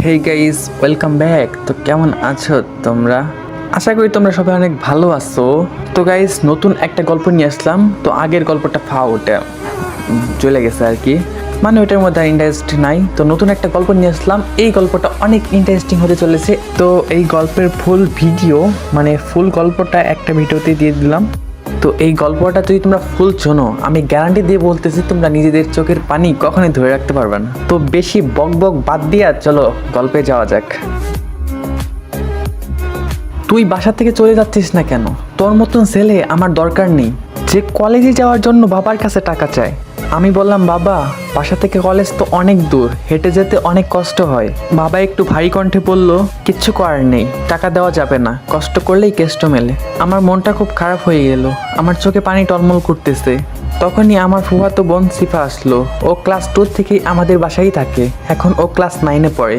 Hey guys, welcome back. তো কেমন আছো তোমরা? আশা করি তোমরা সবাই অনেক ভালো আছো। তো গাইস, নতুন একটা গল্প নিয়ে আসলাম। তো আগের গল্পটা ওটা চলে গেছে আর কি, মানে ওটার মধ্যে ইন্টারেস্ট নাই। তো নতুন একটা গল্প নিয়ে আসলাম, এই গল্পটা অনেক ইন্টারেস্টিং হতে চলেছে। তো এই গল্পের ফুল ভিডিও, মানে ফুল গল্পটা একটা ভিডিওতে দিয়ে দিলাম। তো এই গল্পটা যদি তোমরা ফুল শোনো, আমি গ্যারান্টি দিয়ে বলতেছি তোমরা নিজেদের চোখের পানি কখনোই ধরে রাখতে পারবে না। তো বেশি বক বক বাদ দিয়া চলো গল্পে যাওয়া যাক। তুই বাসা থেকে চলে যাচ্ছিস না কেন? তোর মতন ছেলে আমার দরকার নেই, যে কলেজে যাওয়ার জন্য বাবার কাছে টাকা চায়। আমি বললাম, বাবা বাসা থেকে কলেজ তো অনেক দূর, হেঁটে যেতে অনেক কষ্ট হয়। বাবা একটু ভারী কণ্ঠে বলল, কিচ্ছু করার নেই, টাকা দেওয়া যাবে না, কষ্ট করলেই কেষ্ট মেলে। আমার মনটা খুব খারাপ হয়ে গেল, আমার চোখে পানি টলমল করতেছে। তখনই আমার ফুফাতো বোন সিফা আসলো। ও ক্লাস 2 থেকেই আমাদের বাসায় থাকে, এখন ও ক্লাস 9-এ পড়ে।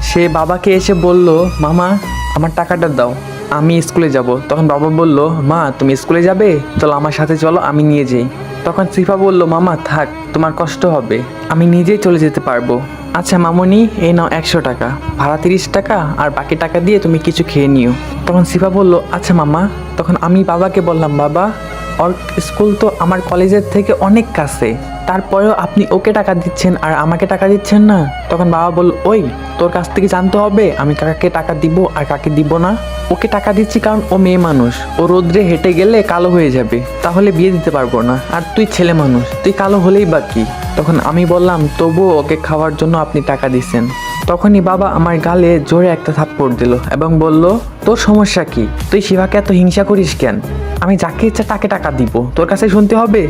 সে বাবাকে এসে বলল, মামা আমার টাকাটা দাও, আমি স্কুলে যাব। তখন বাবা বলল, মা তুমি স্কুলে যাবে, চলো আমার সাথে চলো, আমি নিয়ে যাই। তখন সিফা বলল, মামা থাক, তোমার কষ্ট হবে, আমি নিজেই চলে যেতে পারবো। আচ্ছা মামনি, এই নাও 100 টাকা, ভাড়া 30 টাকা, আর বাকি টাকা দিয়ে তুমি কিছু খেয়ে নিও। তখন সিফা বলল, আচ্ছা মামা। তখন আমি বাবাকে বললাম, বাবা ওর স্কুল তো আমার কলেজের থেকে অনেক কাছে, তারপরেও আপনি ওকে টাকা দিচ্ছেন আর আমাকে টাকা দিচ্ছেন না। তখন বাবা বলল, ওই তোর কাছ থেকে জানতে হবে আমি কাকে টাকা দিব আর কাকে দিব না। ওকে টাকা দিচ্ছি কারণ ও মেয়ে মানুষ, ও রোদ্রে হেঁটে গেলে কালো হয়ে যাবে, তাহলে বিয়ে দিতে পারবো না। আর তুই ছেলে মানুষ, তুই কালো হলেই বা কি। তখন আমি বললাম, তবুও ওকে খাওয়ার জন্য আপনি টাকা দিচ্ছেন। তখনই বাবা আমার গালে জোরে একটা থাপ্পড় দিল এবং বলল, তোর সমস্যা কি? তুই শিবাকে এত হিংসা করিস কেন? আমি যাকে ইচ্ছা তাকে টাকা দিব, তোর কাছে শুনতে হবে?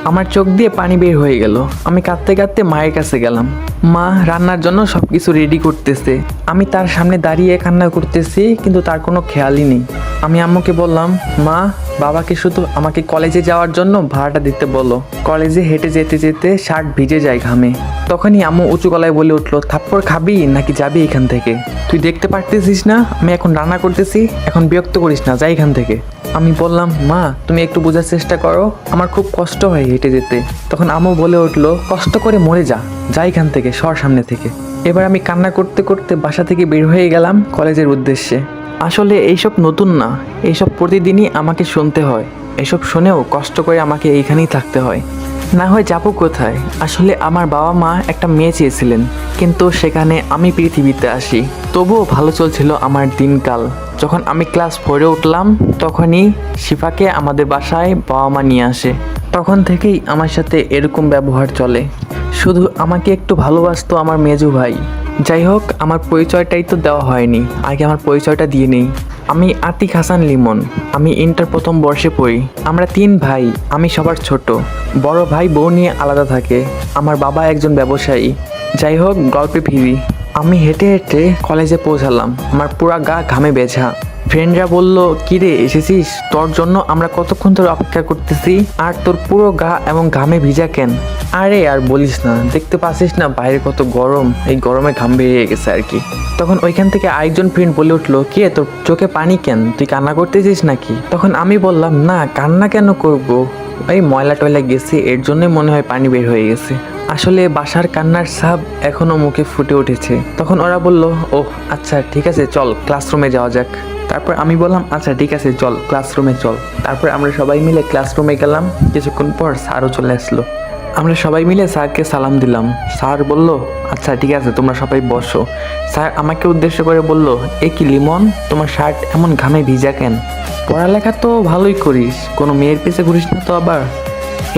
আমার চোখ দিয়ে পানি বের হয়ে গেল। আমি কাঁদতে কাঁদতে মায়ের কাছে গেলাম। মা রান্নার জন্য সবকিছু রেডি করতেছে, আমি তার সামনে দাঁড়িয়ে কান্না করতেছি, কিন্তু তার কোনো খেয়ালই নেই। আমি আম্মুকে বললাম, মা বাবাকে শুধু আমাকে কলেজে যাওয়ার জন্য ভাড়াটা দিতে বলো, কলেজে হেঁটে যেতে যেতে শার্ট ভিজে যায় ঘামে। তখনই আম্মু উঁচু গলায় বলে উঠলো, থাপ্পড় খাবি নাকি যাবি এখান থেকে? তুই দেখতে পারতেছিস না আমি এখন রান্না করতেছি, এখন বিরক্ত করিস না, যাই এখান থেকে। আমি বললাম, মা তুমি একটু বোঝার চেষ্টা করো, আমার খুব কষ্ট হয় হেঁটে যেতে। তখন আম্মু বলে উঠলো, কষ্ট করে মরে যা, যাই এখান থেকে, সর সামনে থেকে। এবার আমি কান্না করতে করতে বাসা থেকে বের হয়ে গেলাম কলেজের উদ্দেশ্যে। আসলে এইসব নতুন না, এইসব প্রতিদিনই আমাকে শুনতে হয়, এসব শুনেও কষ্ট করে আমাকে এইখানেই থাকতে হয়, না হয় যাবো কোথায়? আসলে আমার বাবা মা একটা মেয়ে চেয়েছিলেন, কিন্তু সেখানে আমি পৃথিবীতে আসি। তবুও ভালো চলছিল আমার দিনকাল। যখন আমি ক্লাস 4-এ উঠলাম, তখনই শিফাকে আমাদের বাসায় বাবা মা নিয়ে আসে। তখন থেকেই আমার সাথে এরকম ব্যবহার চলে, শুধু আমাকে একটু ভালোবাসতো আমার মেজু ভাই। যাই হোক, আমার পরিচয়টাই তো দেওয়া হয়নি, আগে আমার পরিচয়টা দিয়ে নেই। আমি আতিক হাসান লিমন, আমি ইন্টার প্রথম বর্ষে পড়ি। আমরা 3 ভাই, আমি সবার ছোট। বড় ভাই বউ নিয়ে আলাদা থাকে, আমার বাবা একজন ব্যবসায়ী। যাই হোক, গল্পে ফিরি। আমি হেঁটে হেঁটে কলেজে পৌঁছালাম, আমার পুরা গা ঘামে ভেজা। ফ্রেন্ডরা বলল, কিরে এসেছিস? তোর জন্য আমরা কতক্ষণ ধরে অপেক্ষা করতেছি, আর তোর পুরো গা এবং ঘামে ভিজা কেন? আরে আর বলিস না, দেখতে পাচ্ছিস না বাইরে কত গরম, এই গরমে ঘাম বেরিয়ে গেছে আর কি। তখন ওইখান থেকে আরেকজন ফ্রেন্ড বলে উঠলো, কে তোর চোখে পানি কেন, তুই কান্না করতেছিস নাকি? তখন আমি বললাম, না কান্না কেন করব, এই ময়লা টয়লা গেছে, এর জন্যই মনে হয় পানি বের হয়ে গেছে। আসলে বাসার কান্নার ছাপ এখনো মুখে ফুটে উঠেছে। তখন ওরা বলল, ওহ আচ্ছা ঠিক আছে, চল ক্লাসরুমে যাওয়া যাক। তারপর আমি বললাম, আচ্ছা ঠিক আছে চল ক্লাসরুমে চল। তারপর আমরা সবাই মিলে ক্লাসরুমে গেলাম। কিছুক্ষণ পর স্যারও চলে আসলো। আমরা সবাই মিলে স্যারকে সালাম দিলাম। স্যার বলল, আচ্ছা ঠিক আছে তোমরা সবাই বসো। স্যার আমাকে উদ্দেশ্য করে বলল, এ কি লিমন, তোমার শার্ট এমন ঘামে ভিজা কেন? পড়ালেখা তো ভালোই করিস, কোনো মেয়ের পিছে ঘুরিস না তো আবার?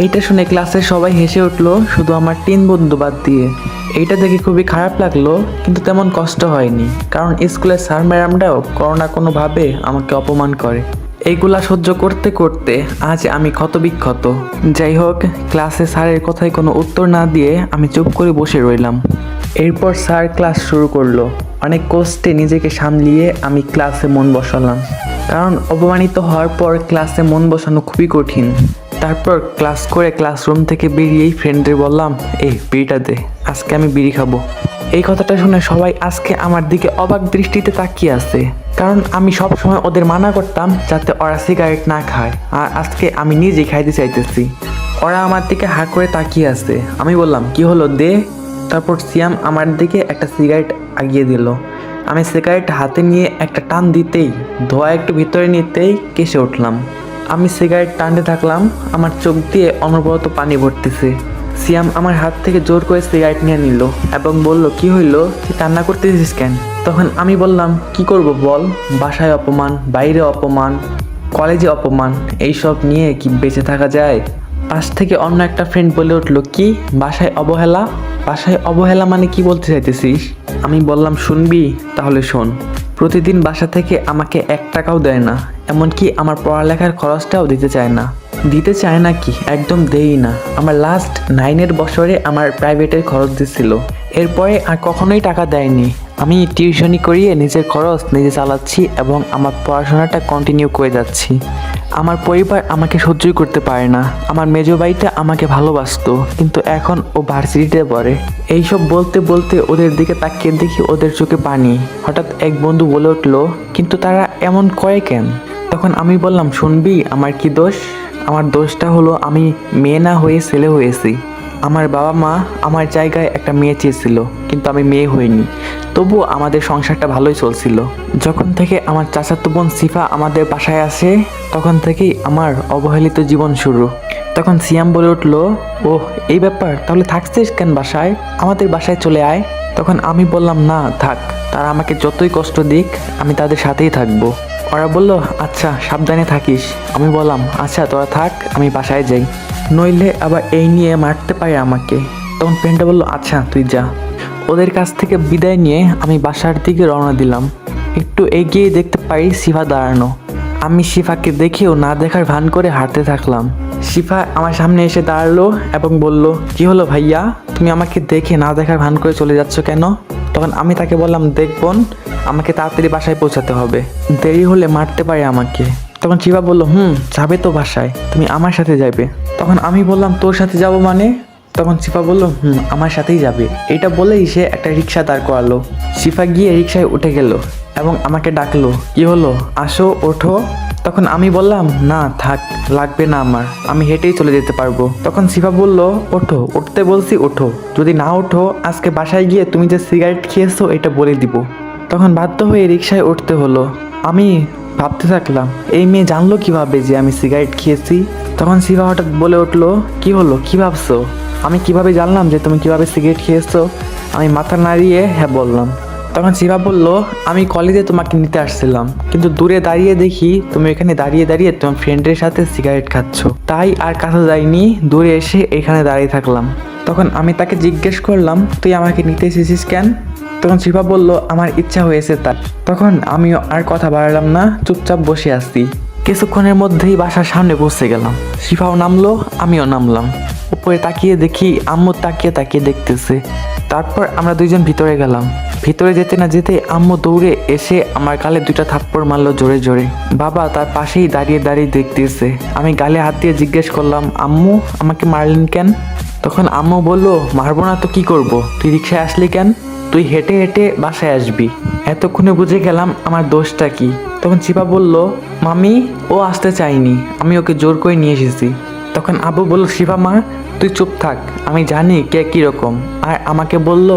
এইটা শুনে ক্লাসের সবাই হেসে উঠলো, শুধু আমার 3 বন্ধু বাদ দিয়ে। এইটা দেখে খুবই খারাপ লাগলো, কিন্তু তেমন কষ্ট হয়নি, কারণ স্কুলের স্যার ম্যাডামরাও কোনো না কোনোভাবে আমাকে অপমান করে। এইগুলা সহ্য করতে করতে আজ আমি ক্ষতবিক্ষত। যাই হোক, ক্লাসে স্যারের কথায় কোনো উত্তর না দিয়ে আমি চুপ করে বসে রইলাম। এরপর স্যার ক্লাস শুরু করলো। অনেক কষ্টে নিজেকে সামলিয়ে আমি ক্লাসে মন বসালাম, কারণ অপমানিত হওয়ার পর ক্লাসে মন বসানো খুবই কঠিন। তারপর ক্লাস করে ক্লাসরুম থেকে বেরিয়েই ফ্রেন্ডদের বললাম, বিড়িটা দে, আজকে আমি বিড়ি খাবো। এই কথাটা শুনে সবাই আজকে আমার দিকে অবাক দৃষ্টিতে তাকিয়ে আছে, কারণ আমি সব সময় ওদের মানা করতাম যাতে ওরা সিগারেট না খায়, আর আজকে আমি নিজেই খাইতে চাইতেছি। ওরা আমার দিকে হা করে তাকিয়ে আছে। আমি বললাম, কি হলো দে। তারপর সিয়াম আমার দিকে একটা সিগারেট আগিয়ে দিল। আমি সিগারেট হাতে নিয়ে একটা টান দিতেই, ধোঁয়া একটু ভিতরে নিতেই কেসে উঠলাম। আমি সিগারেট টানতে থাকলাম, আমার চোখ দিয়ে অনবরত পানি ভরতেছে। সিয়াম আমার হাত থেকে জোর করে সিগারেট নিয়ে নিল এবং বলল, কি হইলো, তুই কান্না করতেছিস কেন? তখন আমি বললাম, কি করব বল, বাসায় অপমান, বাইরে অপমান, কলেজে অপমান, এইসব নিয়ে কি বেঁচে থাকা যায়? পাশ থেকে অন্য একটা ফ্রেন্ড বলে উঠলো, কি বাসায় অবহেলা? বাসায় অবহেলা মানে কি বলতে চাইতেছিস? আমি বললাম, শুনবি? তাহলে শোন। প্রতিদিন বাসা থেকে আমাকে 1 টাকাও দেয় না, এমনকি আমার পড়ালেখার খরচটাও দিতে চায় না। দিতে চায় না কি, একদম দেই না। আমার লাস্ট 9 বছরে আমার প্রাইভেটের খরচ দিচ্ছিল, এরপরে আর কখনোই টাকা দেয়নি। আমি টিউশনি করিয়ে নিজের খরচ নিজে চালাচ্ছি এবং আমার পড়াশোনাটা কন্টিনিউ করে যাচ্ছি। আমার পরিবার আমাকে সহ্যই করতে পারে না। আমার মেজো ভাইটা আমাকে ভালোবাসতো, কিন্তু এখন ও ভার্সিটিতে পড়ে। এইসব বলতে বলতে ওদের দিকে তাকিয়ে দেখি ওদের চোখে পানি। হঠাৎ এক বন্ধু বলে উঠলো, কিন্তু তারা এমন করে কেন? তখন আমি বললাম, শুনবি আমার কি দোষ? আমার দোষটা হলো আমি মেয়ে না হয়ে ছেলে হয়েছি। আমার বাবা মা আমার জায়গায় একটা মেয়ে চেয়েছিল, কিন্তু আমি মেয়ে হইনি। তবুও আমাদের সংসারটা ভালোই চলছিল। যখন থেকে আমার চাচাতো বোন সিফা আমাদের বাসায় আসে, তখন থেকেই আমার অবহেলিত জীবন শুরু। তখন সিয়াম বলে উঠলো, ওহ এই ব্যাপার, তাহলে থাকছিস কেন বাসায়? আমাদের বাসায় চলে আয়। তখন আমি বললাম, না থাক, তারা আমাকে যতই কষ্ট দিক আমি তাদের সাথেই থাকবো। ওরা বলল, আচ্ছা সাবধানে থাকিস। আমি বললাম, আচ্ছা তোরা থাক, আমি বাসায় যাই, নইলে আবার এই নিয়ে মারতে পারে আমাকে। তখন ফ্রেন্ডটা বলল, আচ্ছা তুই যা। ওদের কাছ থেকে বিদায় নিয়ে আমি বাসার দিকে রওনা দিলাম। একটু এগিয়ে দেখতে পাই শিফা দাঁড়ানো। আমি শিফাকে দেখেও না দেখার ভান করে হাঁটতে থাকলাম। শিফা আমার সামনে এসে দাঁড়ালো এবং বলল, কি হলো ভাইয়া, তুমি আমাকে দেখে না দেখার ভান করে চলে যাচ্ছ কেন? তখন আমি তাকে বললাম, দেখবোন, আমাকে তাড়াতাড়ি বাসায় পৌঁছাতে হবে, দেরি হলে মারতে পারে আমাকে। তখন শিফা বলল, যাবে তো বাসায়, তুমি আমার সাথে যাবে। তখন আমি বললাম, তোর সাথে যাব মানে? তখন শিফা বলল, আমার সাথেই যাবে। এটা বলেই সে একটা রিক্সা দাঁড় করালো। শিফা গিয়ে রিক্সায় উঠে গেল এবং আমাকে ডাকলো, কি হলো, আসো ওঠো। তখন আমি বললাম, না থাক, লাগবে না আমার, আমি হেঁটেই চলে যেতে পারবো। তখন শিফা বলল, ওঠো, উঠতে বলছি ওঠো, যদি না ওঠো আজকে বাসায় গিয়ে তুমি যে সিগারেট খেয়েছো এটা বলে দিব। তখন বাধ্য হয়ে রিক্সায় উঠতে হলো। আমি ভাবতে থাকলাম, এই মেয়ে জানলো কিভাবে যে আমি সিগারেট খেয়েছি? তখন শিফা হঠাৎ বলে উঠলো, কি হলো, কি ভাবছো? আমি কিভাবে জানলাম যে তুমি কিভাবে সিগারেট খেয়েছো? আমি মাথা নাড়িয়ে হ্যাঁ বললাম। তখন শিফা বলল, আমি কলেজে তোমাকে নিতে আসছিলাম, কিন্তু দূরে দাঁড়িয়ে দেখি তুমি এখানে দাঁড়িয়ে দাঁড়িয়ে তোমার ফ্রেন্ডের সাথে সিগারেট খাচ্ছ, তাই আর কাছে যাইনি, দূরে এসে এখানে দাঁড়িয়ে থাকলাম। তখন আমি তাকে জিজ্ঞেস করলাম, তুই আমাকে নিতে এসেছিস কেন? তখন শিফা বলল, আমার ইচ্ছা হয়েছে তার। তখন আমিও আর কথা বাড়ালাম না, চুপচাপ বসে আসছি। কিছুক্ষণের মধ্যেই বাসার সামনে পৌঁছে গেলাম। শিফাও নামলো, আমিও নামলাম। উপরে তাকিয়ে দেখি আম্মু তাকিয়ে তাকিয়ে দেখতেছে। তারপর আমরা দুইজন ভিতরে গেলাম। ভিতরে যেতে না যেতে আম্মু দৌড়ে এসে আমার গালে 2টা থাপ্পড় মারলো জোরে জোরে। বাবা তার পাশেই দাঁড়িয়ে দাঁড়িয়ে দেখতেছে। আমি গালে হাত দিয়ে জিজ্ঞেস করলাম, আম্মু আমাকে মারলেন কেন? তখন আম্মু বলল, মারবো না তো কি করব, তুই রিক্সায় আসলি কেন? তুই হেঁটে হেঁটে বাসায় আসবি। এতক্ষণে বুঝে গেলাম আমার দোষটা কি। তখন চিপা বলল, মামি ও আসতে চাইনি, আমি ওকে জোর করে নিয়ে এসেছি। তখন আব্বু বলল, শিফা মা তুই চুপ থাক, আমি জানি কে কীরকম। আর আমাকে বলল,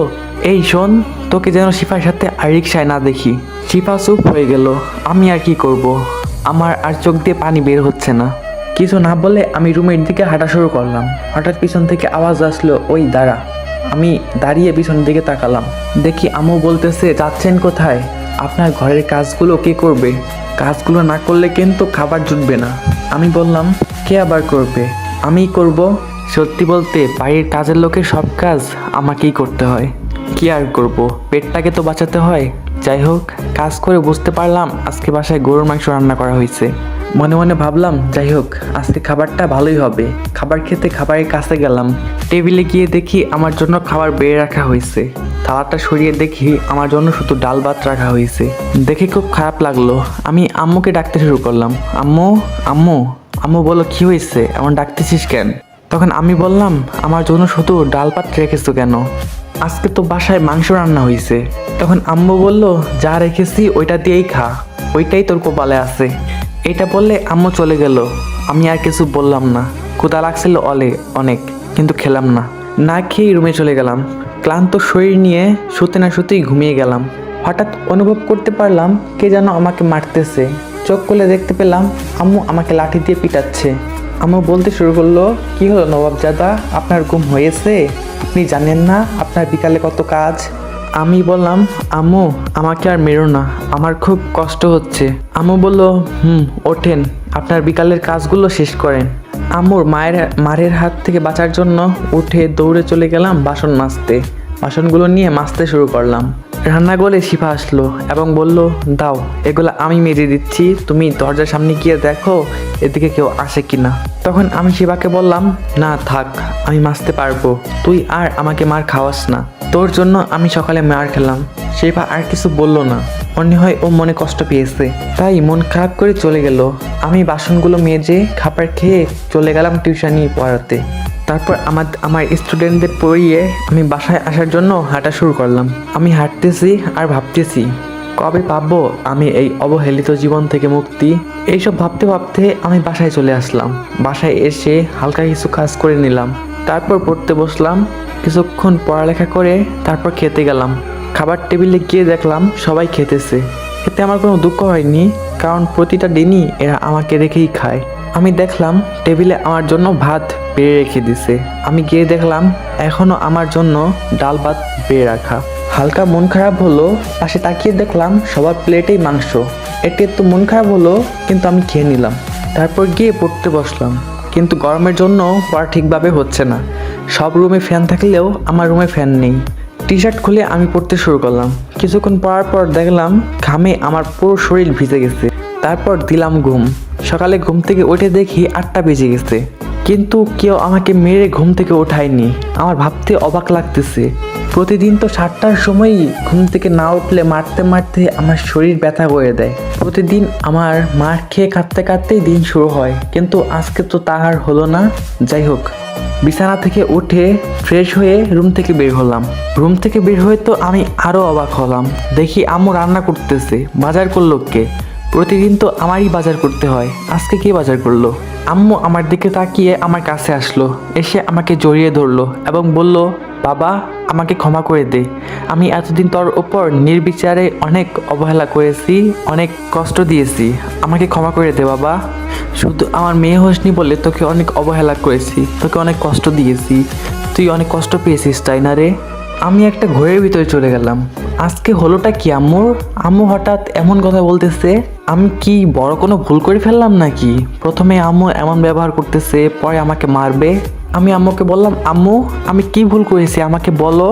এই শোন, তোকে যেন শিফার সাথে আর রিক্সায় না দেখি। শিফা চুপ হয়ে গেল। আমি আর কি করব, আমার আর চোখ দিয়ে পানি বের হচ্ছে না। কিছু না বলে আমি রুমের দিকে হাঁটা শুরু করলাম। হঠাৎ পিছন থেকে আওয়াজ আসলো, ওই দাঁড়া। আমি দাঁড়িয়ে পিছনের দিকে তাকালাম, দেখি আম্মু বলতেছে, যাচ্ছেন কোথায়? আপনার ঘরের কাজগুলো কে করবে? কাজগুলো না করলে কিন্তু খাবার জুটবে না। আমি বললাম, কে আবার করবে? আমিই করব। সত্যি বলতে বাড়ির কাজের লোকের সব কাজ আমাকেই করতে হয়। কি আর করব, পেটটাকে তো বাঁচাতে হয়। যাই হোক, কাজ করে বুঝতে পারলাম আজকে বাসায় গরুর মাংস রান্না করা হয়েছে। মনে মনে ভাবলাম, যাই হোক আজকে খাবারটা ভালোই হবে। খাবার খেতে খাবারের কাছে গেলাম। টেবিলে গিয়ে দেখি আমার জন্য খাবার বেড়ে রাখা হয়েছে। থালাটা সরিয়ে দেখি আমার জন্য শুধু ডাল ভাত রাখা হয়েছে। দেখে খুব খারাপ লাগলো। আমি আম্মুকে ডাকতে শুরু করলাম, আম্মু আম্মু। আম্মু বললো, কি হয়েছে, এমন ডাকতেছিস কেন? তখন আমি বললাম, আমার জন্য শুধু ডাল ভাত রেখেছো কেন? আজকে তো বাসায় মাংস রান্না হয়েছে। তখন আম্মু বলল, যা রেখেছি ওইটা দিয়েই খা, ওইটাই তোর কপালে আছে। এটা বললে আম্মু চলে গেল। আমি আর কিছু বললাম না। ক্ষুধা লাগছিল অনেক, কিন্তু খেলাম না। না খেয়ে রুমে চলে গেলাম। ক্লান্ত শরীর নিয়ে শুতে না শুতেই ঘুমিয়ে গেলাম। হঠাৎ অনুভব করতে পারলাম কে যেন আমাকে মারতেছে। চোখ খুলে দেখতে পেলাম আম্মু আমাকে লাঠি দিয়ে পিটাচ্ছে। আম্মু বলতে শুরু করলো, কি হলো নবাবজাদা, আপনার ঘুম হয়েছে? আপনি জানেন না আপনার বিকালে কত কাজ? আমি বললাম, আম্মু আমাকে আর মেরো না, আমার খুব কষ্ট হচ্ছে। আম্মু বলল, ওঠেন, আপনার বিকালের কাজগুলো শেষ করেন। আম্মুর মারের হাত থেকে বাঁচার জন্য উঠে দৌড়ে চলে গেলাম বাসন মাজতে। বাসনগুলো নিয়ে মাজতে শুরু করলাম। রান্নাঘরে শিফা আসলো এবং বলল, দাও এগুলো আমি মেজে দিচ্ছি, তুমি দরজার সামনে গিয়ে দেখো এদিকে কেউ আসে কিনা। তখন আমি শিফাকে বললাম, না থাক, আমি মাজতে পারবো, তুই আর আমাকে মার খাওয়াস না, তোর জন্য আমি সকালে মার খেলাম। শিফা আর কিছু বলল না, মনে হয় ও মনে কষ্ট পেয়েছে, তাই মন খারাপ করে চলে গেল। আমি বাসনগুলো মেজে খাবার খেয়ে চলে গেলাম টিউশনি পড়াতে। তারপর আমার স্টুডেন্টদের পড়িয়ে আমি বাসায় আসার জন্য হাঁটা শুরু করলাম। আমি হাঁটতেছি আর ভাবতেছি কবে পাবো আমি এই অবহেলিত জীবন থেকে মুক্তি। এইসব ভাবতে ভাবতে আমি বাসায় চলে আসলাম। বাসায় এসে হালকা কিছু কাজ করে নিলাম, তারপর পড়তে বসলাম। কিছুক্ষণ পড়ালেখা করে তারপর খেতে গেলাম। খাবার টেবিলে গিয়ে দেখলাম সবাই খেতেছে। এতে আমার কোনো দুঃখ হয়নি, কারণ প্রতিটা দিনই এরা আমাকে রেখেই খায়। আমি দেখলাম টেবিলে আমার জন্য ভাত বেড়ে রেখে দিছে। আমি গিয়ে দেখলাম এখনো আমার জন্য ডাল ভাত বেড়ে রাখা। হালকা মন খারাপ হলো, পাশে তাকিয়ে দেখলাম সবার প্লেটেই মাংস। এতে তো মন খারাপ হলো, কিন্তু আমি খেয়ে নিলাম। তারপর গিয়ে পড়তে বসলাম, কিন্তু গরমের জন্য পড়া ঠিকভাবে হচ্ছে না। সব রুমে ফ্যান থাকলেও আমার রুমে ফ্যান নেই। টি শার্ট খুলে আমি পড়তে শুরু করলাম। কিছুক্ষণ পড়ার পর দেখলাম ঘামে আমার পুরো শরীর ভিজে গেছে। তারপর দিলাম ঘুম। সকালে ঘুম থেকে উঠে দেখি 8টা বেজে গেছে, কিন্তু কেউ আমাকে মেরে ঘুম থেকে ওঠায়নি। আমার ভাবতে অবাক লাগতেছে, প্রতিদিন তো 7টার সময়ই ঘুম থেকে না উঠলে মারতে মারতে আমার শরীর ব্যথা করে দেয়। প্রতিদিন আমার মার খেয়ে কাঁদতে কাঁদতেই দিন শুরু হয়, কিন্তু আজকে তো তা আর হলো না। যাই হোক, বিছানা থেকে উঠে ফ্রেশ হয়ে রুম থেকে বের হলাম। রুম থেকে বের হয়ে তো আমি আরও অবাক হলাম। দেখি আম্মু রান্না করতেছে। বাজার করলো কে? প্রতিদিন তো আমারই বাজার করতে হয়, আজকে কে বাজার করলো? আম্মু আমার দিকে তাকিয়ে আমার কাছে আসলো, এসে আমাকে জড়িয়ে ধরলো এবং বলল, বাবা আমাকে ক্ষমা করে দে, আমি এতদিন তোর ওপর নির্বিচারে অনেক অবহেলা করেছি, অনেক কষ্ট দিয়েছি, আমাকে ক্ষমা করে দে বাবা। শুধু আমার মেয়ে হোসনি বলে তোকে অনেক অবহেলা করেছি, তোকে অনেক কষ্ট দিয়েছি, তুই অনেক কষ্ট পেয়েছিস তাই না রে? আমি একটা ঘরের ভিতরে চলে গেলাম। আজকে হলোটা কি আম্মুর? আম্মু হঠাৎ এমন কথা বলতেছে, আমি কি বড় কোনো ভুল করে ফেললাম নাকি? প্রথমে আম্মু এমন ব্যবহার করতেছে, পরে আমাকে মারবে। আমি আম্মুকে বললাম, আম্মু আমি কি ভুল করেছি আমাকে বলো,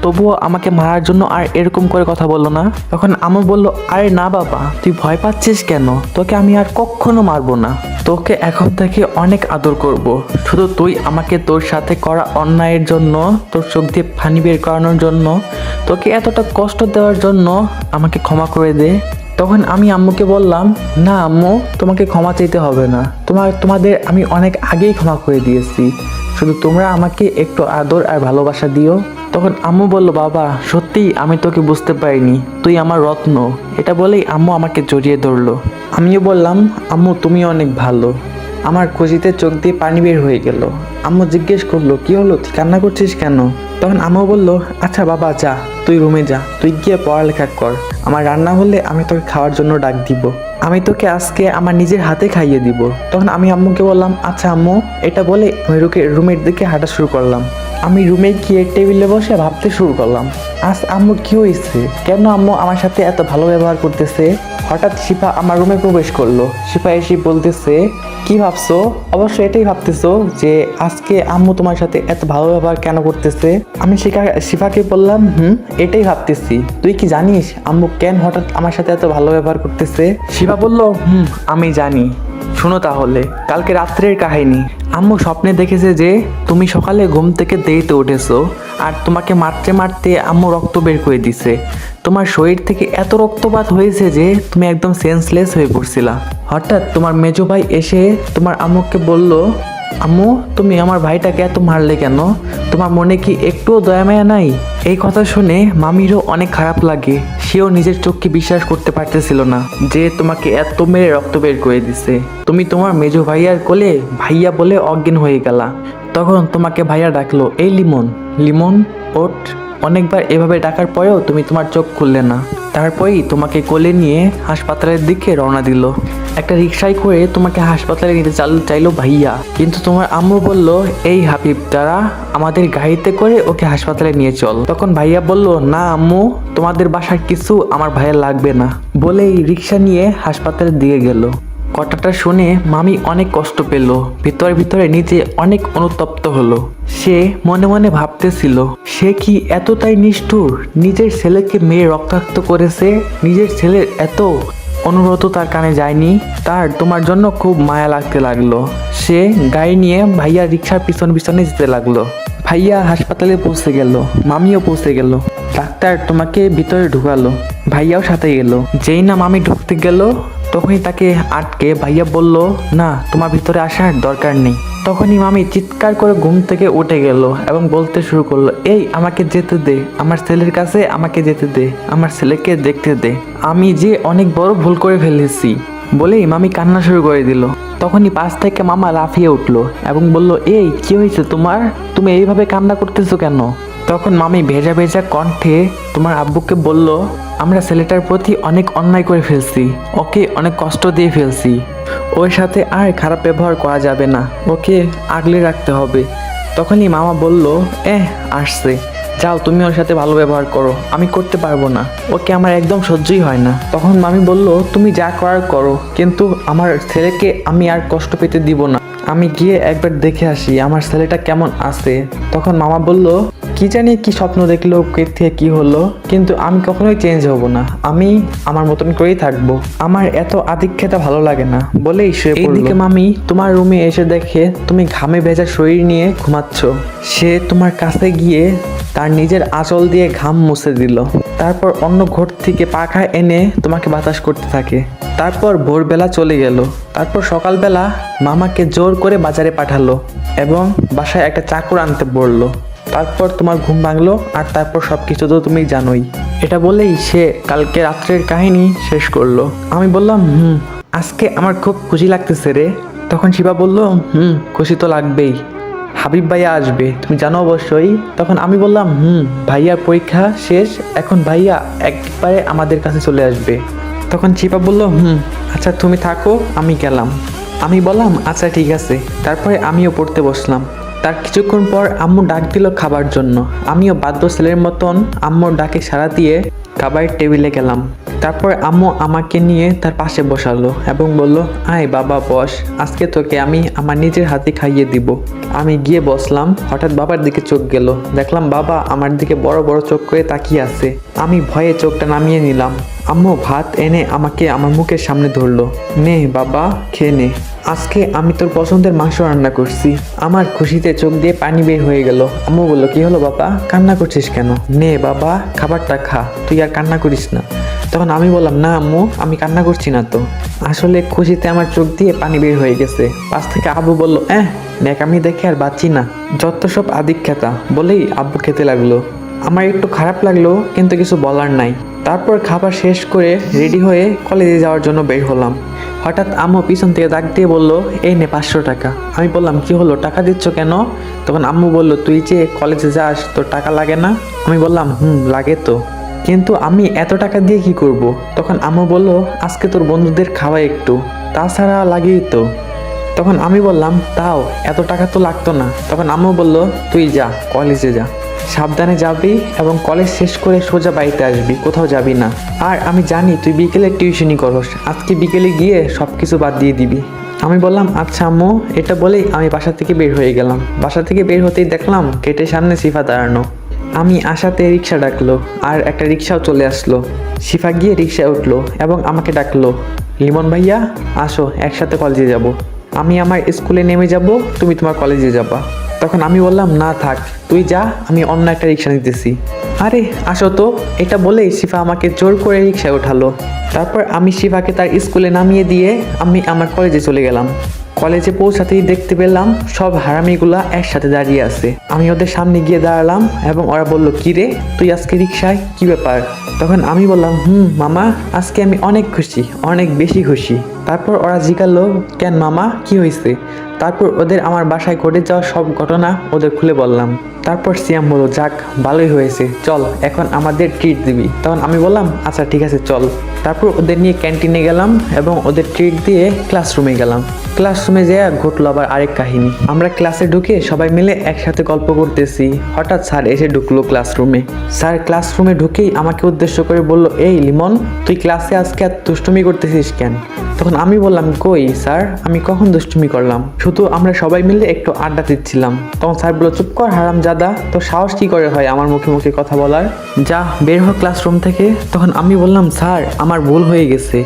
তবুও আমাকে মারার জন্য আর এরকম করে কথা বললো না। তখন আম্মু বলল, আরে না বাবা, তুই ভয় পাচ্ছিস কেন? তোকে আমি আর কখনো মারবো না, তোকে এখন থেকে অনেক আদর করব। শুধু তুই আমাকে তোর সাথে করা অন্যায়ের জন্য, তোর চোখ দিয়ে পানি বের করানোর জন্য, তোকে এতটা কষ্ট দেওয়ার জন্য আমাকে ক্ষমা করে দে। তখন আমি আম্মুকে বললাম, না আম্মু, তোমাকে ক্ষমা চাইতে হবে না, তোমাদের আমি অনেক আগেই ক্ষমা করে দিয়েছি, শুধু তোমরা আমাকে একটু আদর আর ভালোবাসা দিও। তখন আম্মু বলল, বাবা সত্যিই আমি তোকে বুঝতে পারিনি, তুই আমার রত্ন। এটা বলেই আম্মু আমাকে জড়িয়ে ধরলো। আমিও বললাম, আম্মু তুমি অনেক ভালো। আমার খুশিতে চোখ দিয়ে পানি বের হয়ে গেল। আম্মু জিজ্ঞেস করলো, কি হলো, তুই কান্না করছিস কেন? তখন আম্মু বলল, আচ্ছা বাবা যা, তুই রুমে যা, তুই গিয়ে পড়ালেখা কর, আমার রান্না হলে আমি তোকে খাওয়ার জন্য ডাক দিব, আমি তোকে আজকে আমার নিজের হাতে খাইয়ে দিব। তখন আমি আম্মুকে বললাম, আচ্ছা আম্মু। এটা বলে আমি রুমের দিকে হাঁটা শুরু করলাম। আমি রুমে গিয়ে টেবিলে বসে ভাবতে শুরু করলাম, আজ আম্মুর কি হয়েছে, কেন আম্মু আমার সাথে এত ভালো ব্যবহার করতেছে? হঠাৎ শিফা আমার রুমে প্রবেশ করলো। শিফা এসে বলতেছে, কি ভাবছো? অবশ্যই এটাই ভাবতেছো যে আজকে আম্মু তোমার সাথে এত ভালো ব্যবহার কেন করতেছে। আমি শিফাকে বললাম, এটাই ভাবতেছি। তুই কি জানিস আম্মু কেন হঠাৎ আমার সাথে এত ভালো ব্যবহার করতেছে? শিফা বলল, আমি জানি। শোনো তাহলে কালকে রাত্রের কাহিনী। আম্মু স্বপ্নে দেখেছে যে তুমি সকালে ঘুম থেকে দেরিতে উঠেছো, আর তোমাকে মারতে মারতে আম্মু রক্ত বের করে দিছে। তোমার শরীর থেকে এত রক্তপাত হয়েছে যে তুমি একদম সেন্সলেস হয়ে পড়ছিলা। হঠাৎ তোমার মেজো ভাই এসে তোমার আম্মুকে বলল, আম্মু তুমি আমার ভাইটাকে এত মারলে কেন? তোমার মনে কি একটুও দয়া মায়া নাই? এই কথা শুনে মামিরও অনেক খারাপ লাগে। সেও নিজের চোখকে বিশ্বাস করতে পারতেছিল না যে তোমাকে এত মেরে রক্ত বের করে দিছে। তুমি তোমার মেজো ভাইয়ার কোলে ভাইয়া বলে অজ্ঞান হয়ে গেলা। তখন তোমাকে ভাইয়া ডাকলো, এই লিমন, লিমন ওঠ। অনেকবার এভাবে ডাকার পরেও তুমি তোমার চোখ খুললে না। তারপরেই তোমাকে কোলে নিয়ে হাসপাতালের দিকে রওনা দিল। একটা রিক্সায় করে তোমাকে হাসপাতালে নিতে চাইলো ভাইয়া, কিন্তু তোমার আম্মু বলল, এই হাবিব দ্বারা আমাদের গাড়িতে করে ওকে হাসপাতালে নিয়ে চল। তখন ভাইয়া বলল, না আম্মু, তোমাদের বাসার কিছু আমার ভাইয়ের লাগবে না, বলেই রিক্সা নিয়ে হাসপাতালের দিকে গেল। কথাটা শুনে মামি অনেক কষ্ট পেল, ভিতরে ভিতরে নিজে অনেক অনুতপ্ত হলো। সে মনে মনে ভাবতেছিল, সে কি এতটাই নিষ্ঠুর, নিজের ছেলেকে মেয়ে রক্তাক্ত করেছে, নিজের ছেলের এত অনুরোধ তার কানে যায়নি। তার তোমার জন্য খুব মায়া লাগতে লাগলো। সে গাড়ি নিয়ে ভাইয়া রিক্সার পিছনে পিছনে যেতে লাগলো। ভাইয়া হাসপাতালে পৌঁছে গেল, মামিও পৌঁছে গেল। ডাক্তার তোমাকে ভিতরে ঢুকালো, ভাইয়াও সাথে গেল। যেই না মামি ঢুকতে গেল, তখনই তাকে আটকে ভাইয়া বলল, না, তোমার ভিতরে আসার দরকার নেই। তখনই মামি চিৎকার করে ঘুম থেকে উঠে গেল এবং বলতে শুরু করলো, এই আমাকে যেতে দে, আমার ছেলের কাছে আমাকে যেতে দে, আমার ছেলেকে দেখতে দে, আমি যে অনেক বড় ভুল করে ফেলেছি, বলেই মামি কান্না শুরু করে দিল। তখনই পাশ থেকে মামা লাফিয়ে উঠলো এবং বলল, এই কি হয়েছে তোমার, তুমি এইভাবে কান্না করতেছো কেন? তখন মামি ভেজা ভেজা কণ্ঠে তোমার আব্বুকে বলল, আমরা ছেলেটার প্রতি অনেক অন্যায় করে ফেলছি, ওকে অনেক কষ্ট দিয়ে ফেলছি, ওর সাথে আর খারাপ ব্যবহার করা যাবে না, ওকে আগলে রাখতে হবে। তখনই মামা বলল, আসছে, যাও তুমি ওর সাথে ভালো ব্যবহার করো, আমি করতে পারবো না, ওকে আমার একদম সহ্যই হয় না। তখন মামি বলল, তুমি যা করার করো, কিন্তু আমার ছেলেকে আমি আর কষ্ট পেতে দিব না, আমি গিয়ে একবার দেখে আসি আমার ছেলেটা কেমন আছে। তখন মামা বলল, কি জানি কি স্বপ্ন দেখলো, কে থেকে কি হলো, কিন্তু আমি কখনোই চেঞ্জ হব না, আমি আমার মতন করেই থাকবো, আমার এত আধিক্যতা ভালো লাগে না, বলেই শুয়ে পড়ল। এইদিকে মামি তোমার রুমে এসে দেখে তুমি ঘামে ভেজা শরীর নিয়ে ঘুমাচ্ছ। সে তোমার কাছে গিয়ে তার নিজের আঁচল দিয়ে ঘাম মুছে দিল। তারপর অন্য ঘর থেকে পাখা এনে তোমাকে বাতাস করতে থাকে। তারপর ভোরবেলা চলে গেল। তারপর সকালবেলা মামাকে জোর করে বাজারে পাঠালো এবং বাসায় একটা চাকর আনতে বললো। তারপর তোমার ঘুম ভাঙলো, আর তারপর সব কিছু তো তুমি জানোই। এটা বলেই সে কালকে রাত্রের কাহিনী শেষ করলো। আমি বললাম, আজকে আমার খুব খুশি লাগতেছে রে। তখন শিবা বলল, খুশি তো লাগবেই, হাবিব ভাইয়া আসবে, তুমি জানো অবশ্যই। তখন আমি বললাম, ভাইয়ার পরীক্ষা শেষ, এখন ভাইয়া একবারে আমাদের কাছে চলে আসবে। তখন শিবা বলল, আচ্ছা তুমি থাকো, আমি গেলাম। আমি বললাম, আচ্ছা ঠিক আছে। তারপরে আমিও পড়তে বসলাম। তার কিছুক্ষণ পর আম্মু ডাক দিল খাবার জন্য। আমিও বাধ্য ছেলের মতন আম্মুর ডাকে সাড়া দিয়ে খাবারের টেবিলে গেলাম। তারপর আম্মু আমাকে নিয়ে তার পাশে বসালো এবং বলল, আয় বাবা বস, আজকে তোকে আমি আমার নিজের হাতে খাইয়ে দিব। আমি গিয়ে বসলাম। হঠাৎ বাবার দিকে চোখ গেল, দেখলাম বাবা আমার দিকে বড় বড় চোখ করে তাকিয়ে আছে। আমি ভয়ে চোখটা নামিয়ে নিলাম। আম্মু ভাত এনে আমাকে আমার মুখের সামনে ধরলো, নে বাবা খেয়ে নে, আজকে আমি তোর পছন্দের মাংস রান্না করছি। আমার খুশিতে চোখ দিয়ে পানি বের হয়ে গেল। আম্মু বললো, কি হলো বাবা, কান্না করছিস কেন? নে বাবা খাবারটা খা, তুই আর কান্না করিস না। তখন আমি বললাম, না আম্মু, আমি কান্না করছি না তো, আসলে খুশিতে আমার চোখ দিয়ে পানি বের হয়ে গেছে। পাশ থেকে আব্বু বললো, ন্যাকামি দেখে আর বাঁচি না, যত সব আদিক্ষেতা, বলেই আব্বু খেতে লাগলো। আমার একটু খারাপ লাগলো, কিন্তু কিছু বলার নাই। তারপর খাবার শেষ করে রেডি হয়ে কলেজে যাওয়ার জন্য বের হলাম। হঠাৎ আম্মু পিছন থেকে ডাক দিয়ে বললো, এই নে 500 টাকা। আমি বললাম, কি হলো, টাকা দিচ্ছ কেন? তখন আম্মু বলল, তুই যে কলেজে যাস, তোর টাকা লাগে না? আমি বললাম, লাগে তো, কিন্তু আমি এত টাকা দিয়ে কি করব? তখন আম্মু বলল, আজকে তোর বন্ধুদের খাওয়াই একটু, তাছাড়া লাগেই তো। তখন আমি বললাম, তাও এত টাকা তো লাগতো না। তখন আম্মু বলল, তুই যা, কলেজে যা, সাবধানে যাবি এবং কলেজ শেষ করে সোজা বাড়িতে আসবি, কোথাও যাবি না। আর আমি জানি তুই বিকেলে টিউশনি করস, আজকে বিকেলে গিয়ে সব কিছু বাদ দিয়ে দিবি। আমি বললাম, আচ্ছা আম্মু। এটা বলেই আমি বাসা থেকে বের হয়ে গেলাম। বাসা থেকে বের হতেই দেখলাম গেটের সামনে শিফা দাঁড়ানো। আমি আসাতে রিক্সা ডাকলো, আর একটা রিক্সাও চলে আসলো। শিফা গিয়ে রিক্সায় উঠলো এবং আমাকে ডাকলো, লিমন ভাইয়া আসো, একসাথে কলেজে যাব। আমি আমার স্কুলে নেমে যাব, তুমি তোমার কলেজে যাবা। তখন আমি বললাম, না থাক, তুই যা, আমি অন্য একটা রিক্সা নিতেছি। আরে আসো তো, এটা বলেই শিফা আমাকে জোর করে রিক্সায় ওঠালো। তারপর আমি শিফাকে তার স্কুলে নামিয়ে দিয়ে আমি আমার কলেজে চলে গেলাম। কলেজে পৌঁছাতেই দেখতে পেলাম সব হারামিগুলা একসাথে দাঁড়িয়ে আছে। আমি ওদের সামনে গিয়ে দাঁড়ালাম এবং ওরা বলল, কি রে তুই আজকে রিক্সায়, কি ব্যাপার? তখন আমি বললাম, মামা আজকে আমি অনেক খুশি, অনেক বেশি খুশি। তারপর ওরা জিজ্ঞাসা, কেন মামা কি হয়েছে? তারপর ওদের আমার বাসায় ঘটে যাওয়া সব ঘটনা ওদের খুলে বললাম। তারপর সিয়াম বলল, যাক ভালোই হয়েছে, চল এখন আমাদের ট্রিট দিবি। তখন আমি বললাম, আচ্ছা ঠিক আছে চল। তারপর ওদের নিয়ে ক্যান্টিনে গেলাম এবং ওদের ট্রিট দিয়ে ক্লাসরুমে গেলাম। ক্লাসরুমে যেয়ে ঘটলো আবার আরেক কাহিনী। আমরা ক্লাসে ঢুকে সবাই মিলে একসাথে গল্প করতেছি, হঠাৎ স্যার এসে ঢুকলো ক্লাসরুমে। স্যার ক্লাসরুমে ঢুকেই আমাকে উদ্দেশ্য করে বলল, এই লিমন তুই ক্লাসে আজকে এত দুষ্টুমি করতেছিস কেন? তখন আমি বললাম, কই স্যার আমি কখন দুষ্টুমি করলাম, শুধু আমরা সবাই মিলে একটু আড্ডা দিচ্ছিলাম। তখন স্যার বলল, চুপ কর হারামজাদা, তো সাহস কি করে হয় আমার মুখে মুখে কথা বলার, যা বের হ ক্লাসরুম থেকে। তখন আমি বললাম, স্যার আমার ভুল হয়ে গেছে,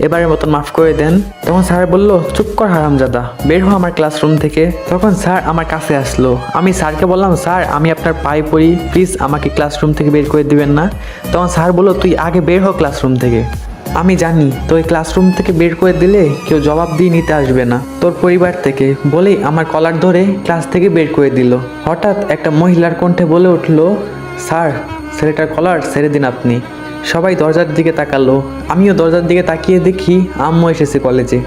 এবারের মতন মাফ করে দেন। তখন স্যার বলল, চুপ কর হারামজাদা, বের হ আমার ক্লাসরুম থেকে। তখন স্যার আমার কাছে আসলো, আমি স্যারকে বললাম, স্যার আমি আপনার পায়ে পড়ি, প্লিজ আমাকে ক্লাসরুম থেকে বের করে দিবেন না। তখন স্যার বলল, তুই আগে বের হ ক্লাসরুম থেকে, আমি জানি তো এই ক্লাসরুম থেকে বের করে দিলে কেউ জবাব দিয়ে নিতে আসবে না তোর পরিবার থেকে, বলেই আমার কলার ধরে ক্লাস থেকে বের করে দিল। হঠাৎ একটা মহিলার কণ্ঠে বলে উঠলো, স্যার ছেলেটার কলার ছেড়ে দিন আপনি। সবাই দরজার দিকে তাকালো, আমিও দরজার দিকে তাকিয়ে দেখি আম্মু এসেছে কলেজে।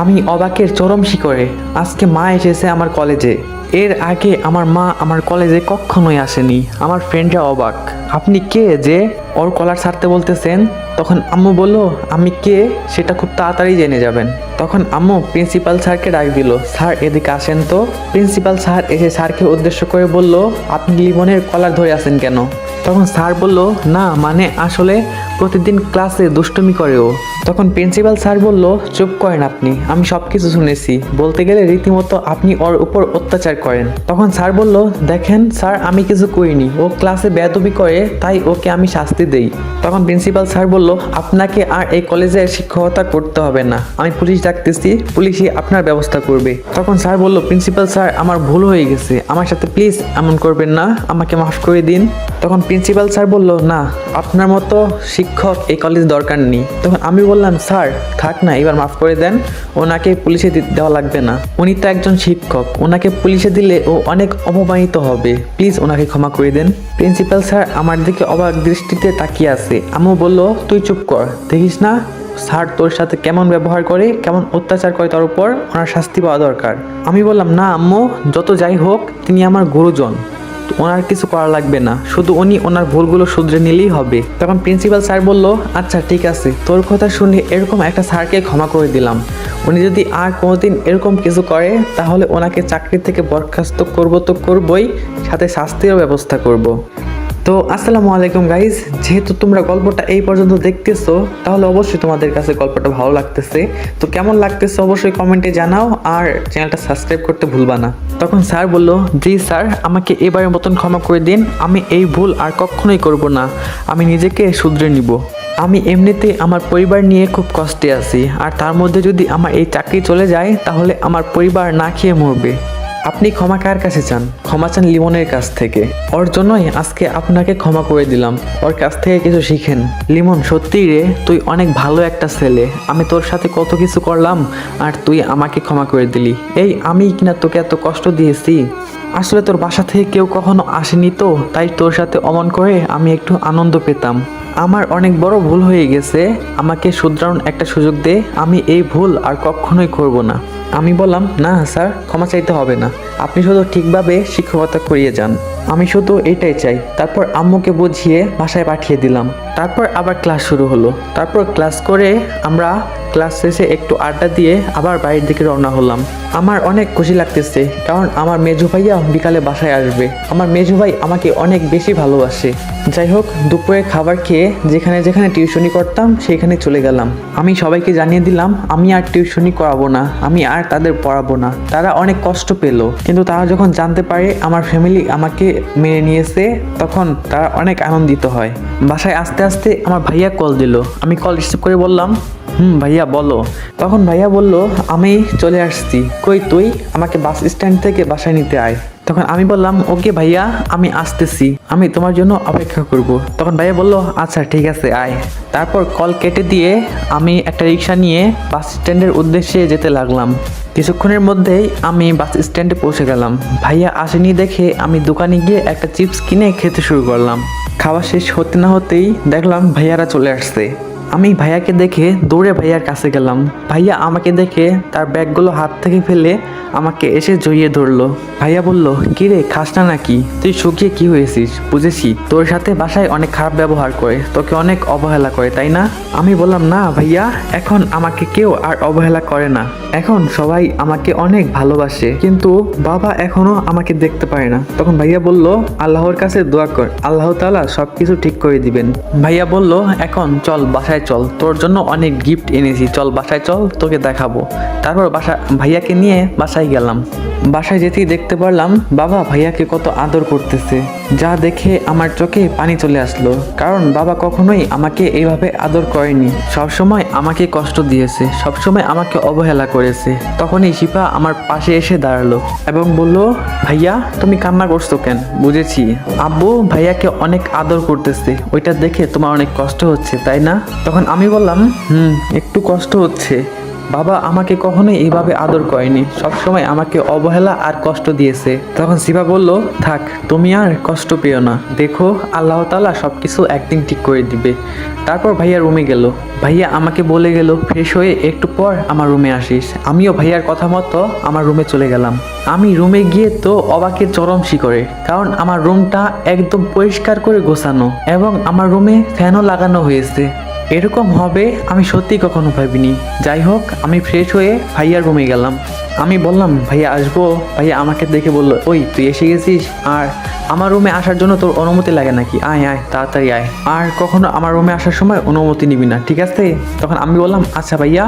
আমি অবাকের চরম শিখরে, আজকে মা এসেছে আমার কলেজে। এর আগে আমার মা আমার কলেজে কখনোই আসেনি। আমার ফ্রেন্ডরা অবাক, আপনি কে যে ওর কলার ছাড়তে বলতেছেন? তখন আম্মু বলল, আমি কে সেটা খুব তাড়াতাড়ি জেনে যাবেন। তখন আম্মু প্রিন্সিপাল স্যারকে ডাক দিল, স্যার এদিকে আসেন তো। প্রিন্সিপাল স্যার এসে স্যারকে উদ্দেশ্য করে বলল, আপনি লিমনের কলার ধরে আছেন কেন? তখন স্যার বলল, না মানে আসলে প্রতিদিন ক্লাসে দুষ্টুমি করে ও। তখন প্রিন্সিপাল স্যার বলল, চুপ করেন আপনি, আমি সব কিছু শুনেছি, বলতে গেলে রীতিমতো আপনি ওর উপর অত্যাচার করেন। তখন স্যার বলল, দেখেন স্যার আমি কিছু করিনি, ও ক্লাসে বেয়াদবি করে তাই ওকে আমি শাস্তি দেই। তখন প্রিন্সিপাল স্যার বলল, আপনাকে আর এই কলেজে শিক্ষকতা করতে হবে না, আমি পুলিশ ডাকতেছি, পুলিশই আপনার ব্যবস্থা করবে। তখন স্যার বলল, প্রিন্সিপাল স্যার আমার ভুল হয়ে গেছে, আমার সাথে প্লিজ এমন করবেন না, আমাকে মাফ করে দিন। তখন প্রিন্সিপাল স্যার বলল, না আপনার মতো শিক্ষক এই কলেজ দরকার নেই। তখন আমি বললাম, স্যার থাক না, এবার মাফ করে দেন, ওনাকে পুলিশে দেওয়া লাগবে না, উনি তো একজন শিক্ষক, ওনাকে পুলিশে দিলে ও অনেক অপমানিত হবে, প্লিজ ওনাকে ক্ষমা করে দেন। প্রিন্সিপাল স্যার আমার দিকে অবাক দৃষ্টিতে তাকিয়ে আছে। আম্মু বলল, তুই চুপ কর, দেখিস না স্যার তোর সাথে কেমন ব্যবহার করে, কেমন অত্যাচার করে, তার উপর ওনার শাস্তি পাওয়া দরকার। আমি বললাম, না আম্মু যত যাই হোক তিনি আমার গুরুজন, ওনার কিছু করা লাগবে না, শুধু উনি ওনার ভুলগুলো শুধরে নিলেই হবে। তখন প্রিন্সিপাল স্যার বলল, আচ্ছা ঠিক আছে, তোর কথা শুনে এরকম একটা স্যারকে ক্ষমা করে দিলাম, উনি যদি আর কোনোদিন এরকম কিছু করে তাহলে ওনাকে চাকরি থেকে বরখাস্ত করব তো করবই, সাথে শাস্তিরও ব্যবস্থা করব। তো আসসালামু আলাইকুম গাইজ, যেহেতু তোমরা গল্পটা এই পর্যন্ত দেখতেছো তাহলে অবশ্যই তোমাদের কাছে গল্পটা ভালো লাগতেছে। তো কেমন লাগতেছে অবশ্যই কমেন্টে জানাও, আর চ্যানেলটা সাবস্ক্রাইব করতে ভুলবা না। তখন স্যার বলল, জি স্যার আমাকে এবারের মতন ক্ষমা করে দিন, আমি এই ভুল আর কখনোই করব না, আমি নিজেকে শুধরে নিব। আমি এমনিতে আমার পরিবার নিয়ে খুব কষ্টে আছি, আর তার মধ্যে যদি আমার এই চাকরি চলে যায় তাহলে আমার পরিবার না খেয়ে মরবে। আপনি ক্ষমা কার কাছে চান? ক্ষমা চান লিমনের কাছ থেকে, ওর জন্যই আজকে আপনাকে ক্ষমা করে দিলাম, ওর কাছ থেকে কিছু শিখেন। লিমন সত্যিই রে, তুই অনেক ভালো একটা ছেলে, আমি তোর সাথে কত কিছু করলাম আর তুই আমাকে ক্ষমা করে দিলি। এই আমি কিনা তোকে এত কষ্ট দিয়েছি, আসলে তোর বাসা থেকে কেউ কখনো আসেনি তো, তাই তোর সাথে অমন করে আমি একটু আনন্দ পেতাম। আমার অনেক বড় ভুল হয়ে গেছে, আমাকে শুধরানোর একটা সুযোগ দে, আমি এই ভুল আর কখনোই করব না। আমি বললাম, না স্যার ক্ষমা চাইতে হবে না, আপনি শুধু ঠিকভাবে শিক্ষকতা করিয়ে যান, আমি শুধু এইটাই চাই। তারপর আম্মুকে বুঝিয়ে বাসায় পাঠিয়ে দিলাম। তারপর আবার ক্লাস শুরু হলো। তারপর ক্লাস করে আমরা ক্লাস শেষে একটু আড্ডা দিয়ে আবার বাড়ির দিকে রওনা হলাম। আমার অনেক খুশি লাগতেছে, কারণ আমার মেজো ভাইয়া বিকালে বাসায় আসবে। আমার মেজো ভাই আমাকে অনেক বেশি ভালোবাসে। যাই হোক, দুপুরে খাবার খেয়ে যেখানে যেখানে টিউশনি করতাম সেখানে চলে গেলাম। আমি সবাইকে জানিয়ে দিলাম আমি আর টিউশনি করাবো না, আমি আর তাদের পড়াবো না। তারা অনেক কষ্ট পেল, কিন্তু তারা যখন জানতে পারে আমার ফ্যামিলি আমাকে মেনে নিয়েছে তখন তারা অনেক আনন্দিত হয়। বাসায় আস্তে আস্তে আমার ভাইয়া কল দিল। আমি কল রিসিভ করে বললাম, ভাইয়া বলো। তখন ভাইয়া বলল, আমি চলে আসছি। কই তুই? আমাকে বাস স্ট্যান্ড থেকে বাসায় নিতে আয়। তখন আমি বললাম ওকে ভাইয়া, আমি আসতেছি, আমি তোমার জন্য অপেক্ষা করব। তখন ভাইয়া বলল আচ্ছা ঠিক আছে আয়। তারপর কল কেটে দিয়ে আমি একটা রিক্সা নিয়ে বাস স্ট্যান্ডের উদ্দেশ্যে যেতে লাগলাম। কিছুক্ষণের মধ্যেই আমি বাস স্ট্যান্ডে পৌঁছে গেলাম। ভাইয়া আসেনি দেখে আমি দোকানে গিয়ে একটা চিপস কিনে খেতে শুরু করলাম। খাওয়া শেষ হতে না হতেই দেখলাম ভাইয়ারা চলে আসছে। আমি ভাইয়াকে দেখে দৌড়ে ভাইয়ার কাছে গেলাম। ভাইয়া আমাকে দেখে তার ব্যাগগুলো হাত থেকে ফেলে আমাকে এসে জড়িয়ে ধরলো। ভাইয়া বলল কি রে, খাস না নাকি? তুই শুকিয়ে কি হয়েছিস? বুঝেছি, তোর সাথে বাসায় অনেক খারাপ ব্যবহার করে, তোকে অনেক অবহেলা করে, তাই না? আমি বললাম না ভাইয়া, এখন আমাকে কেউ আর অবহেলা করে না, এখন সবাই আমাকে অনেক ভালোবাসে, কিন্তু বাবা এখনো আমাকে দেখতে পারে না। তখন ভাইয়া বলল আল্লাহর কাছে দোয়া কর, আল্লাহ তাআলা সবকিছু ঠিক করে দিবেন। ভাইয়া বলল এখন চল বাসায় চল, তোর জন্য অনেক গিফট এনেছি, চল বাসায় চল, তোকে দেখাবো। তারপর ভাইয়াকে নিয়ে বাসায় গেলাম। বাসায় যেতেই দেখতে পারলাম বাবা ভাইয়াকে কত আদর করতেছে, যা দেখে আমার চোখে পানি চলে আসলো। কারণ বাবা কখনোই আমাকে এইভাবে আদর করেনি, সবসময় আমাকে কষ্ট দিয়েছে, সবসময় আমাকে অবহেলা করেছে। তখনই শিফা আমার পাশে এসে দাঁড়ালো এবং বলল ভাইয়া তুমি কান্না করছো কেন? বুঝেছি, আব্বু ভাইয়াকে অনেক আদর করতেছে, ওইটা দেখে তোমার অনেক কষ্ট হচ্ছে, তাই না? তখন আমি বললাম একটু কষ্ট হচ্ছে, বাবা আমাকে কখনোই এইভাবে আদর করেনি, সবসময় আমাকে অবহেলা আর কষ্ট দিয়েছে। তখন শিবা বলল থাক, তুমি আর কষ্ট পেও না, দেখো আল্লাহ তাআলা সবকিছু একদিন ঠিক করে দিবে। তারপর ভাইয়া রুমে গেল। ভাইয়া আমাকে বলে গেল ফ্রেশ হয়ে একটু পর আমার রুমে আসিস। আমিও ভাইয়ার কথা মতো আমার রুমে চলে গেলাম। আমি রুমে গিয়ে তো অবাকের চরম শিখরে, কারণ আমার রুমটা একদম পরিষ্কার করে গোছানো এবং আমার রুমে ফ্যানও লাগানো হয়েছে। এরকম হবে আমি সত্যি কখনো ভাবিনি। যাই হোক, আমি ফ্রেশ হয়ে ভাইয়ার রুমে গেলাম। আমি বললাম ভাইয়া আসবো? ভাইয়া আমাকে দেখে বলল ওই তুই এসে গেছিস, আর আমার রুমে আসার জন্য তোর অনুমতি লাগে নাকি? আয় আয় তাড়াতাড়ি আয়, আর কখনো আমার রুমে আসার সময় অনুমতি নিবি না, ঠিক আছে? তখন আমি বললাম আচ্ছা ভাইয়া,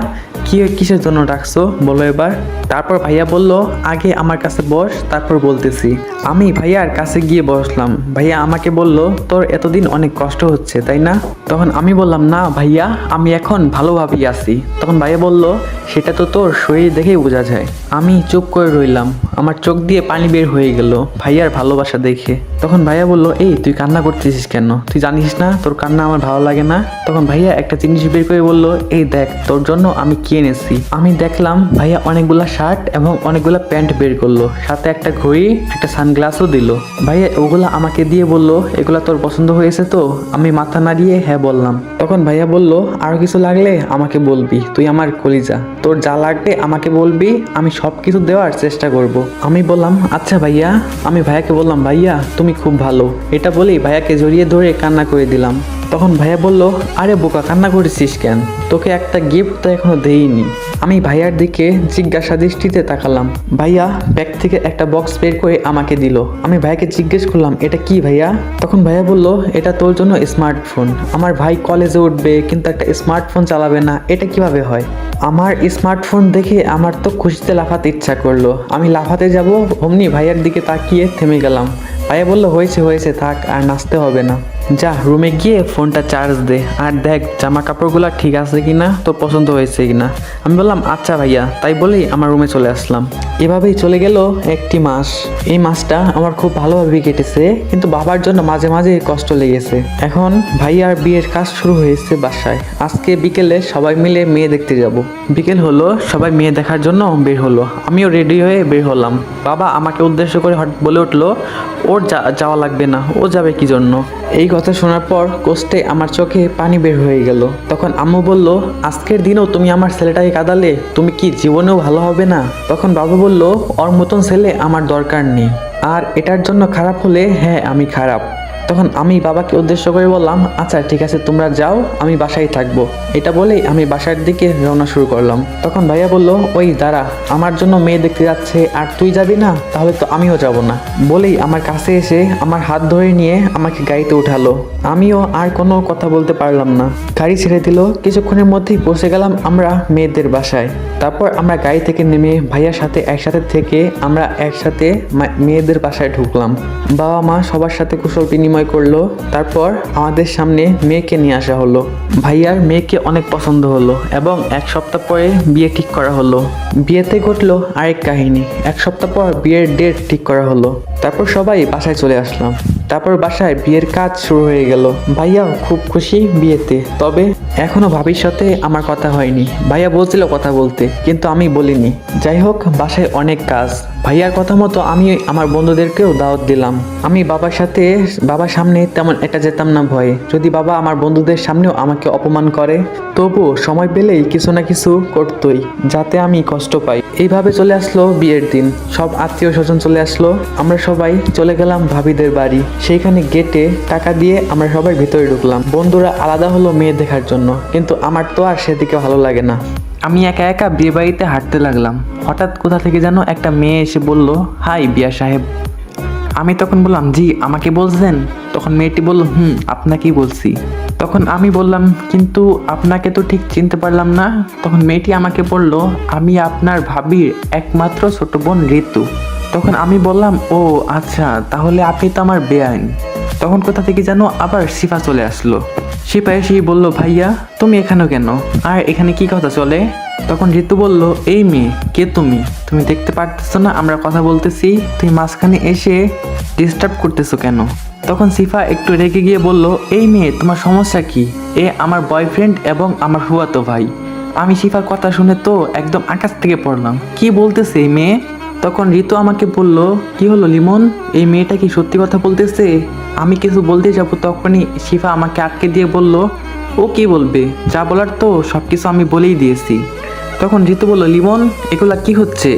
কিসের জন্য ডাকছো বলো এবার। তারপর ভাইয়া বলল আগে আমার কাছে বস, তারপর বলতেছি। আমি ভাইয়ার কাছে গিয়ে বসলাম। ভাইয়া আমাকে বলল তোর এতদিন অনেক কষ্ট হচ্ছে তাই না? তখন আমি বললাম না ভাইয়া, আমি এখন ভালোভাবেই আছি। তখন ভাইয়া বলল সেটা তো তোর শরীর দেখেই বোঝা যায়। আমি চুপ করে রইলাম, আমার চোখ দিয়ে পানি বের হয়ে গেল ভাইয়ার ভালোবাসা দেখে। তখন ভাইয়া বলল এই তুই কান্না করতেছিস কেন? তুই জানিস না তোর কান্না আমার ভালো লাগে না? তখন ভাইয়া একটা জিনিস বের করে বলল এই দেখ তোর জন্য আমি কি এনেছি। আমি দেখলাম ভাইয়া অনেকগুলা শার্ট এবং অনেকগুলা প্যান্ট বের করলো, সাথে একটা ঘড়ি, একটা সানগ্লাসও দিল। ভাইয়া ওগুলা আমাকে দিয়ে বলল এগুলা তোর পছন্দ হয়েছে তো? আমি মাথা নাড়িয়ে হ্যাঁ বললাম। তখন ভাইয়া বলল আরো কিছু লাগলে আমাকে বলবি, তুই আমার কলিজা, তোর যা লাগবে আমাকে বলবি, আমি সব কিছু দেওয়ার চেষ্টা করব। আমি বললাম আচ্ছা ভাইয়া। আমি ভাইয়াকে বললাম ভাইয়া তুমি খুব ভালো, এটা বলেই ভাইয়াকে জড়িয়ে ধরে কান্না করে দিলাম। তখন ভাইয়া বলল আরে বোকা, কান্না করেছিস কেন? তোকে একটা গিফট তো এখনো দেইনি। আমি ভাইয়ার দিকে জিজ্ঞাসা দৃষ্টিতে তাকালাম। ভাইয়া ব্যাগ থেকে একটা বক্স বের করে আমাকে দিল। আমি ভাইয়াকে জিজ্ঞেস করলাম এটা কি ভাইয়া? তখন ভাইয়া বলল এটা তোর জন্য স্মার্টফোন। আমার ভাই কলেজে উঠবে কিন্তু একটা স্মার্টফোন চালাবে না, এটা কিভাবে হয়? আমার স্মার্টফোন দেখে আমার তো খুশিতে লাফাতে ইচ্ছা করলো। আমি লাফাতে যাব অমনি ভাইয়ার দিকে তাকিয়ে থেমে গেলাম। ভাইয়া বলল হয়েছে হয়েছে, থাক আর নাচতে হবে না, যা রুমে গিয়ে ফোনটা চার্জ দে, আর দেখ জামা কাপড়গুলো ঠিক আছে কিনা, তোর পছন্দ হয়েছে কিনা। আমি বললাম আচ্ছা ভাইয়া, তাই বলেই আমার রুমে চলে আসলাম। এভাবেই চলে গেল একটি মাস। এই মাসটা আমার খুব ভালোভাবে কেটেছে, কিন্তু বাবার জন্য মাঝে মাঝে কষ্ট লেগেছে। এখন ভাইয়ার বিয়ের কাজ শুরু হয়েছে বাসায়। আজকে বিকেলে সবাই মিলে মেয়ে দেখতে যাব। বিকেল হলো, সবাই মেয়ে দেখার জন্য বের হলো, আমিও রেডি হয়ে বের হলাম। বাবা আমাকে উদ্দেশ্য করে হঠাৎ বলে উঠলো ওর যাওয়া লাগবে না, ও যাবে কি জন্য? এই কথা শোনার পর কষ্টে আমার চোখে পানি বের হয়ে গেল। তখন আম্মু বলল আজকের দিনও তুমি আমার ছেলেটাকে কাঁদালে, তুমি কি জীবনেও ভালো হবে না? তখন বাবা বলল ওর মতন ছেলে আমার দরকার নেই, আর এটার জন্য খারাপ হলে হ্যাঁ আমি খারাপ। তখন আমি বাবাকে উদ্দেশ্য করে বললাম আচ্ছা ঠিক আছে তোমরা যাও, আমি বাসায় থাকবো। এটা বলেই আমি বাসার দিকে রওনা শুরু করলাম। তখন ভাইয়া বলল ওই দাঁড়া, আমার জন্য মেয়ে দেখতে যাচ্ছে আর তুই যাবি না? তাহলে তো আমিও যাব না। বলেই আমার কাছে এসে আমার হাত ধরে নিয়ে আমাকে গাড়িতে উঠালো। আমিও আর কোনো কথা বলতে পারলাম না, গাড়ি ছেড়ে দিল। কিছুক্ষণের মধ্যেই পৌঁছে গেলাম আমরা মেয়েদের বাসায়। তারপর আমরা গাড়ি থেকে নেমে ভাইয়ার সাথে একসাথে থেকে আমরা একসাথে মেয়েদের বাসায় ঢুকলাম। বাবা মা সবার সাথে কুশল বিনিময় বিনিময় করলো। তারপর আমাদের সামনে মেয়েকে নিয়ে আসা হলো। ভাইয়ার মেয়েকে অনেক পছন্দ হলো এবং 1 সপ্তাহ পরে বিয়ে ঠিক করা হলো। বিয়েতে ঘটলো আরেক কাহিনী। 1 সপ্তাহ পর বিয়ের ডেট ঠিক করা হলো। তারপর সবাই বাসায় চলে আসলাম। তারপর বাসায় বিয়ের কাজ শুরু হয়ে গেল। ভাইয়াও খুব খুশি বিয়েতে, তবে এখনো ভাবির সাথে আমার কথা হয়নি। ভাইয়া বলছিল কথা বলতে, কিন্তু আমি বলিনি। যাই হোক, বাসায় অনেক কাজ। ভাইয়ার কথা মতো আমি আমার বন্ধুদেরকেও দাওয়াত দিলাম। আমি বাবার সামনে তেমন একটা যেতাম না ভয়ে। যদি বাবা আমার বন্ধুদের সামনেও আমাকে অপমান করে, তবুও সময় পেলেই কিছু না কিছু করতই, যাতে আমি কষ্ট পাই। এইভাবে চলে আসলো বিয়ের দিন। সব আত্মীয় স্বজন চলে আসলো। আমরা সবাই চলে গেলাম ভাবিদের বাড়ি। সেইখানে গেটে টাকা দিয়ে আমরা সবাই ভিতরে ঢুকলাম। বন্ধুরা আলাদা হলো মেয়ে দেখার জন্য, কিন্তু আমার তো আর সেদিকে ভালো লাগে না। আমি একা একা বিয়ে বাড়িতে হাঁটতে লাগলাম। হঠাৎ কোথা থেকে যেন একটা মেয়ে এসে বলল, হাই বিয়া সাহেব। আমি তখন বললাম, জি আমাকে বলছেন? তখন মেয়েটি বলল, আপনাকেই বলছি। তখন আমি বললাম, কিন্তু আপনাকে তো ঠিক চিনতে পারলাম না। তখন মেয়েটি আমাকে বলল, আমি আপনার ভাবির একমাত্র ছোট বোন ঋতু। তখন আমি বললাম, ও আচ্ছা, তাহলে আপনি তো আমার বেআইন। তখন কোথা থেকে যেন আবার শিফা চলে আসলো। শিফা এসেই বলল, ভাইয়া তুমি এখানেও কেন, আর এখানে কি কথা চলে? তখন ঋতু বলল, এই মেয়ে কে তুমি? তুমি দেখতে পারতেছো না আমরা কথা বলতেছি? তুমি মাঝখানে এসে ডিস্টার্ব করতেছো কেন? তখন শিফা একটু রেগে গিয়ে বলল, এই মেয়ে তোমার সমস্যা কি? এ আমার বয়ফ্রেন্ড এবং আমার ফুয়াতো ভাই। আমি শিফার কথা শুনে তো একদম আকাশ থেকে পড়লাম। কি বলতেছে এই মেয়ে? তখন ঋতু আমাকে বলল, কি হলো লিমন, এই মেয়েটা কি সত্যি কথা বলতেছে? আমি কিছু বলতে যাব, তখনই শিফা আমাকে আটকে দিয়ে বলল, ও কি বলবে, যা বলার তো সব কিছু আমি বলেই দিয়েছি। তখন ঋতু বলল, লিমন এগুলা কি হচ্ছে?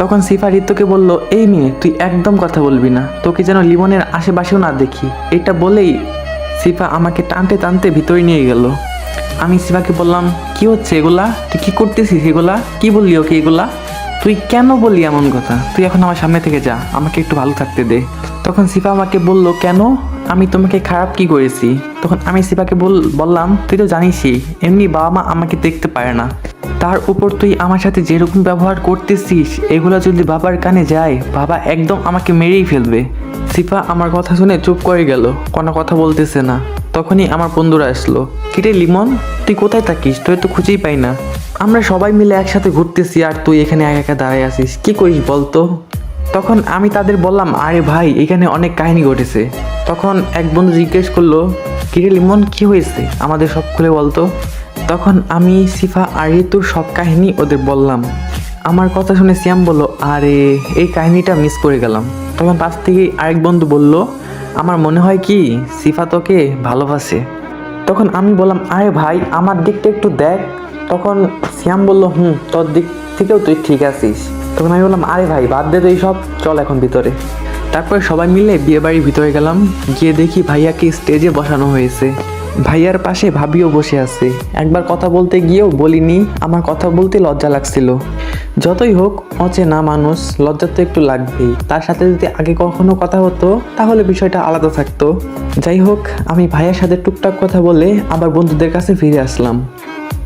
তখন শিফা ঋতুকে বলল, এই মেয়ে তুই একদম কথা বলবি না, তোকে যেন লিমনের আশেপাশেও না দেখি। এটা বলেই শিফা আমাকে টানতে টানতে ভিতরে নিয়ে গেল। আমি শিফাকে বললাম, কি হচ্ছে এগুলা? তুই কি করতেছিস এগুলা? কি বললি ওকে এগুলা? তুই কেন বললি এমন কথা? তুই এখন আমার সামনে থেকে যা, আমাকে একটু ভালো থাকতে দে। তখন শিফা আমাকে বলল, কেন, আমি তোমাকে খারাপ কি করেছি? তখন আমি শিফাকে বললাম, তুই তো জানিসই এমনি বাবা মা আমাকে দেখতে পারে না, তার উপর তুই আমার সাথে যেরকম ব্যবহার করতেছিস, এগুলো যদি বাবার কানে যায়, বাবা একদম আমাকে মেরেই ফেলবে। শিফা আমার কথা শুনে চুপ করে গেল, কোনো কথা বলতেছে না। তখনই আমার বন্ধুরা আসলো। কিরে লিমন, তুই কোথায় থাকিস? তুই তো খুঁজেই পাই না। আমরা সবাই মিলে একসাথে ঘুরতেছি আর তুই এখানে একা একা দাঁড়ায় আছিস, কি করিস বলতো? তখন আমি তাদের বললাম, আরে ভাই এখানে অনেক কাহিনী ঘটেছে। তখন এক বন্ধু জিজ্ঞেস করলো, কিরে লিমন কি হয়েছে, আমাদের সব খুলে বলতো। তখন আমি শিফা আর ঋতুর সব কাহিনী ওদের বললাম। আমার কথা শুনে সিয়াম বলল, আরে এই কাহিনীটা মিস করে গেলাম। তখন পাশ থেকে আরেক বন্ধু বলল, আমার মনে হয় কি শিফা তোকে ভালোবাসে। তখন আমি বললাম, আরে ভাই আমার দিকটা একটু দেখ। তখন সিয়াম বলল, তোর দিক থেকেও তুই ঠিক আছিস। তখন আমি বললাম, আরে ভাই বাদ দে তো এইসব, চল এখন ভিতরে। তারপরে সবাই মিলে বিয়ে বাড়ির ভিতরে গেলাম। গিয়ে দেখি ভাইয়াকে স্টেজে বসানো হয়েছে। ভাইয়ার পাশে ভাবিও বসে আছে। একবার কথা বলতে গিয়েও বলিনি, আমার কথা বলতে লজ্জা লাগছিল। যতই হোক অচেনা মানুষ, লজ্জা তো একটু লাগবেই। তার সাথে যদি আগে কখনো কথা হতো তাহলে বিষয়টা আলাদা থাকতো। যাই হোক, আমি ভাইয়ার সাথে টুকটাক কথা বলে আবার বন্ধুদের কাছে ফিরে আসলাম।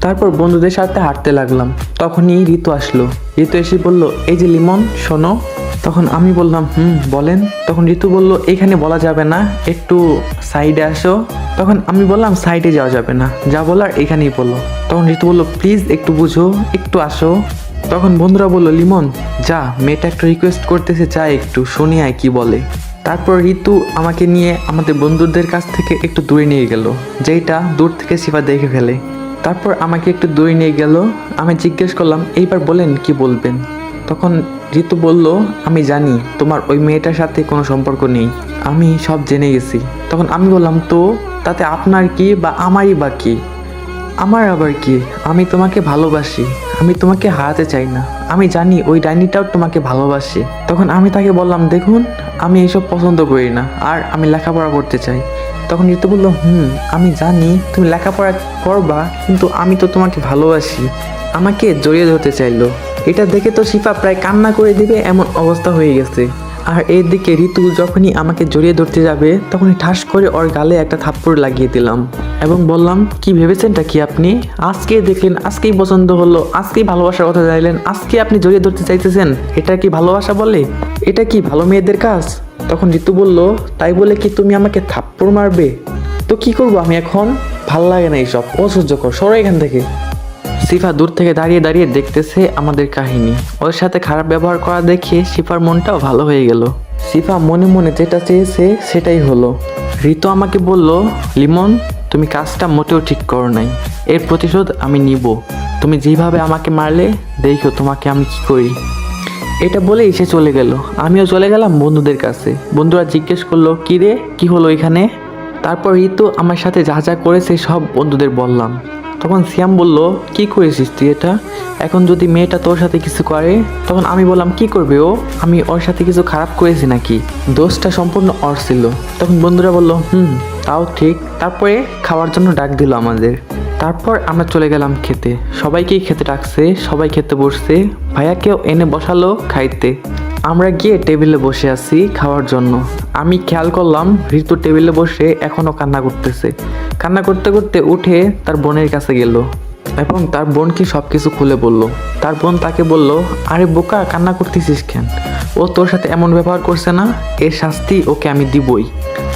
তারপর বন্ধুদের সাথে হাঁটতে লাগলাম। তখনই ঋতু আসলো। ঋতু এসে বলল, এই যে লিমন শোনো। তখন আমি বললাম, বলেন। তখন ঋতু বলল, এখানে বলা যাবে না, একটু সাইডে আসো। তখন আমি বললাম, সাইডে যাওয়া যাবে না, যা বলার এখানেই বলো। তখন ঋতু বলল, প্লিজ একটু বুঝো, একটু আসো। তখন বন্ধুরা বলল, লিমন যা, মেয়েটা একটু রিকোয়েস্ট করতেছে, যা একটু শুনে আয় কি বলে। তারপর ঋতু আমাকে নিয়ে আমাদের বন্ধুদের কাছ থেকে একটু দূরে নিয়ে গেল, যেটা দূর থেকে শিফা দেখে ফেলে। তারপর আমাকে একটু দূরে নিয়ে গেল। আমি জিজ্ঞেস করলাম, এইবার বলেন কি বলবেন। তখন ঋতু বলল, আমি জানি তোমার ওই মেয়েটার সাথে কোনো সম্পর্ক নেই, আমি সব জেনে গেছি। তখন আমি বললাম, তো তাতে আপনার কি বা আমারই বা কি? আমার আবার কি, আমি তোমাকে ভালোবাসি, আমি তোমাকে হারাতে চাই না। আমি জানি ওই ডাইনিটাও তোমাকে ভালোবাসে। তখন আমি তাকে বললাম, দেখুন আমি এইসব পছন্দ করি না, আর আমি লেখাপড়া করতে চাই। তখন ঋতু বলল, আমি জানি তুমি লেখাপড়া করবা, কিন্তু আমি তো তোমাকে ভালোবাসি। আমাকে জড়িয়ে ধরতে চাইলো। এটা দেখে তো শিফা প্রায় কান্না করে দিবে এমন অবস্থা হয়ে গেছে। আর এদিকে ঋতু যখনই আমাকে জড়িয়ে ধরতে যাবে, তখনই ঠাস করে ওর গালে একটা থাপ্পড় লাগিয়ে দিলাম এবং বললাম, কি ভেবেছেনটা কি আপনি? আজকে দেখলেন, আজকেই পছন্দ হলো, আজকেই ভালোবাসার কথা চাইলেন, আজকে আপনি জড়িয়ে ধরতে চাইতেছেন, এটা কি ভালোবাসা বলে? এটা কি ভালো মেয়েদের কাজ? তখন ঋতু বলল, তাই বলে কি তুমি আমাকে থাপ্পড় মারবে? তো কি করবো আমি এখন? ভাল লাগে না এইসব, অসহ্যকর, সরো এখান থেকে। শিফা দূর থেকে দাঁড়িয়ে দাঁড়িয়ে দেখতেছে আমাদের কাহিনী। ওর সাথে খারাপ ব্যবহার করা দেখে শিফার মনটাও ভালো হয়ে গেল। শিফা মনে মনে যেটা চেয়েছে সেটাই হলো। ঋতু আমাকে বলল, লিমন তুমি কাজটা মোটেও ঠিক করো নাই, এর প্রতিশোধ আমি নিব। তুমি যেভাবে আমাকে মারলে দেখো তোমাকে আমি কি করি। এটা বলেই সে চলে গেল। আমিও চলে গেলাম বন্ধুদের কাছে। বন্ধুরা জিজ্ঞেস করলো, কি রে, কি হলো এখানে? তারপর ঋতু আমার সাথে যা যা করেছে সব বন্ধুদের বললাম। তখন সিয়াম বলল, কি করেছিস তুই এটা? এখন যদি মেয়েটা তোর সাথে কিছু করে? তখন আমি বললাম, কি করবে ও? আমি ওর সাথে কিছু খারাপ করেছি নাকি? দোষটা সম্পূর্ণ ওর ছিল। তখন বন্ধুরা বলল, তাও ঠিক। তারপরে খাওয়ার জন্য ডাক দিল আমাদের। তারপর আমরা চলে গেলাম খেতে। সবাইকেই খেতে ডাকছে, সবাই খেতে বসছে। ভাইয়াকেও এনে বসালো খাইতে। আমরা গিয়ে টেবিলে বসে আছি খাওয়ার জন্য। আমি খেয়াল করলাম ঋতু টেবিলে বসে এখনও কান্না করতেছে। কান্না করতে করতে উঠে তার বোনের কাছে গেল এবং তার বোনকে সব কিছু খুলে বলল। তার বোন তাকে বলল, আরে বোকা, কান্না করতেছিস কেন? ও তোর সাথে এমন ব্যবহার করছে না, এর শাস্তি ওকে আমি দিবই।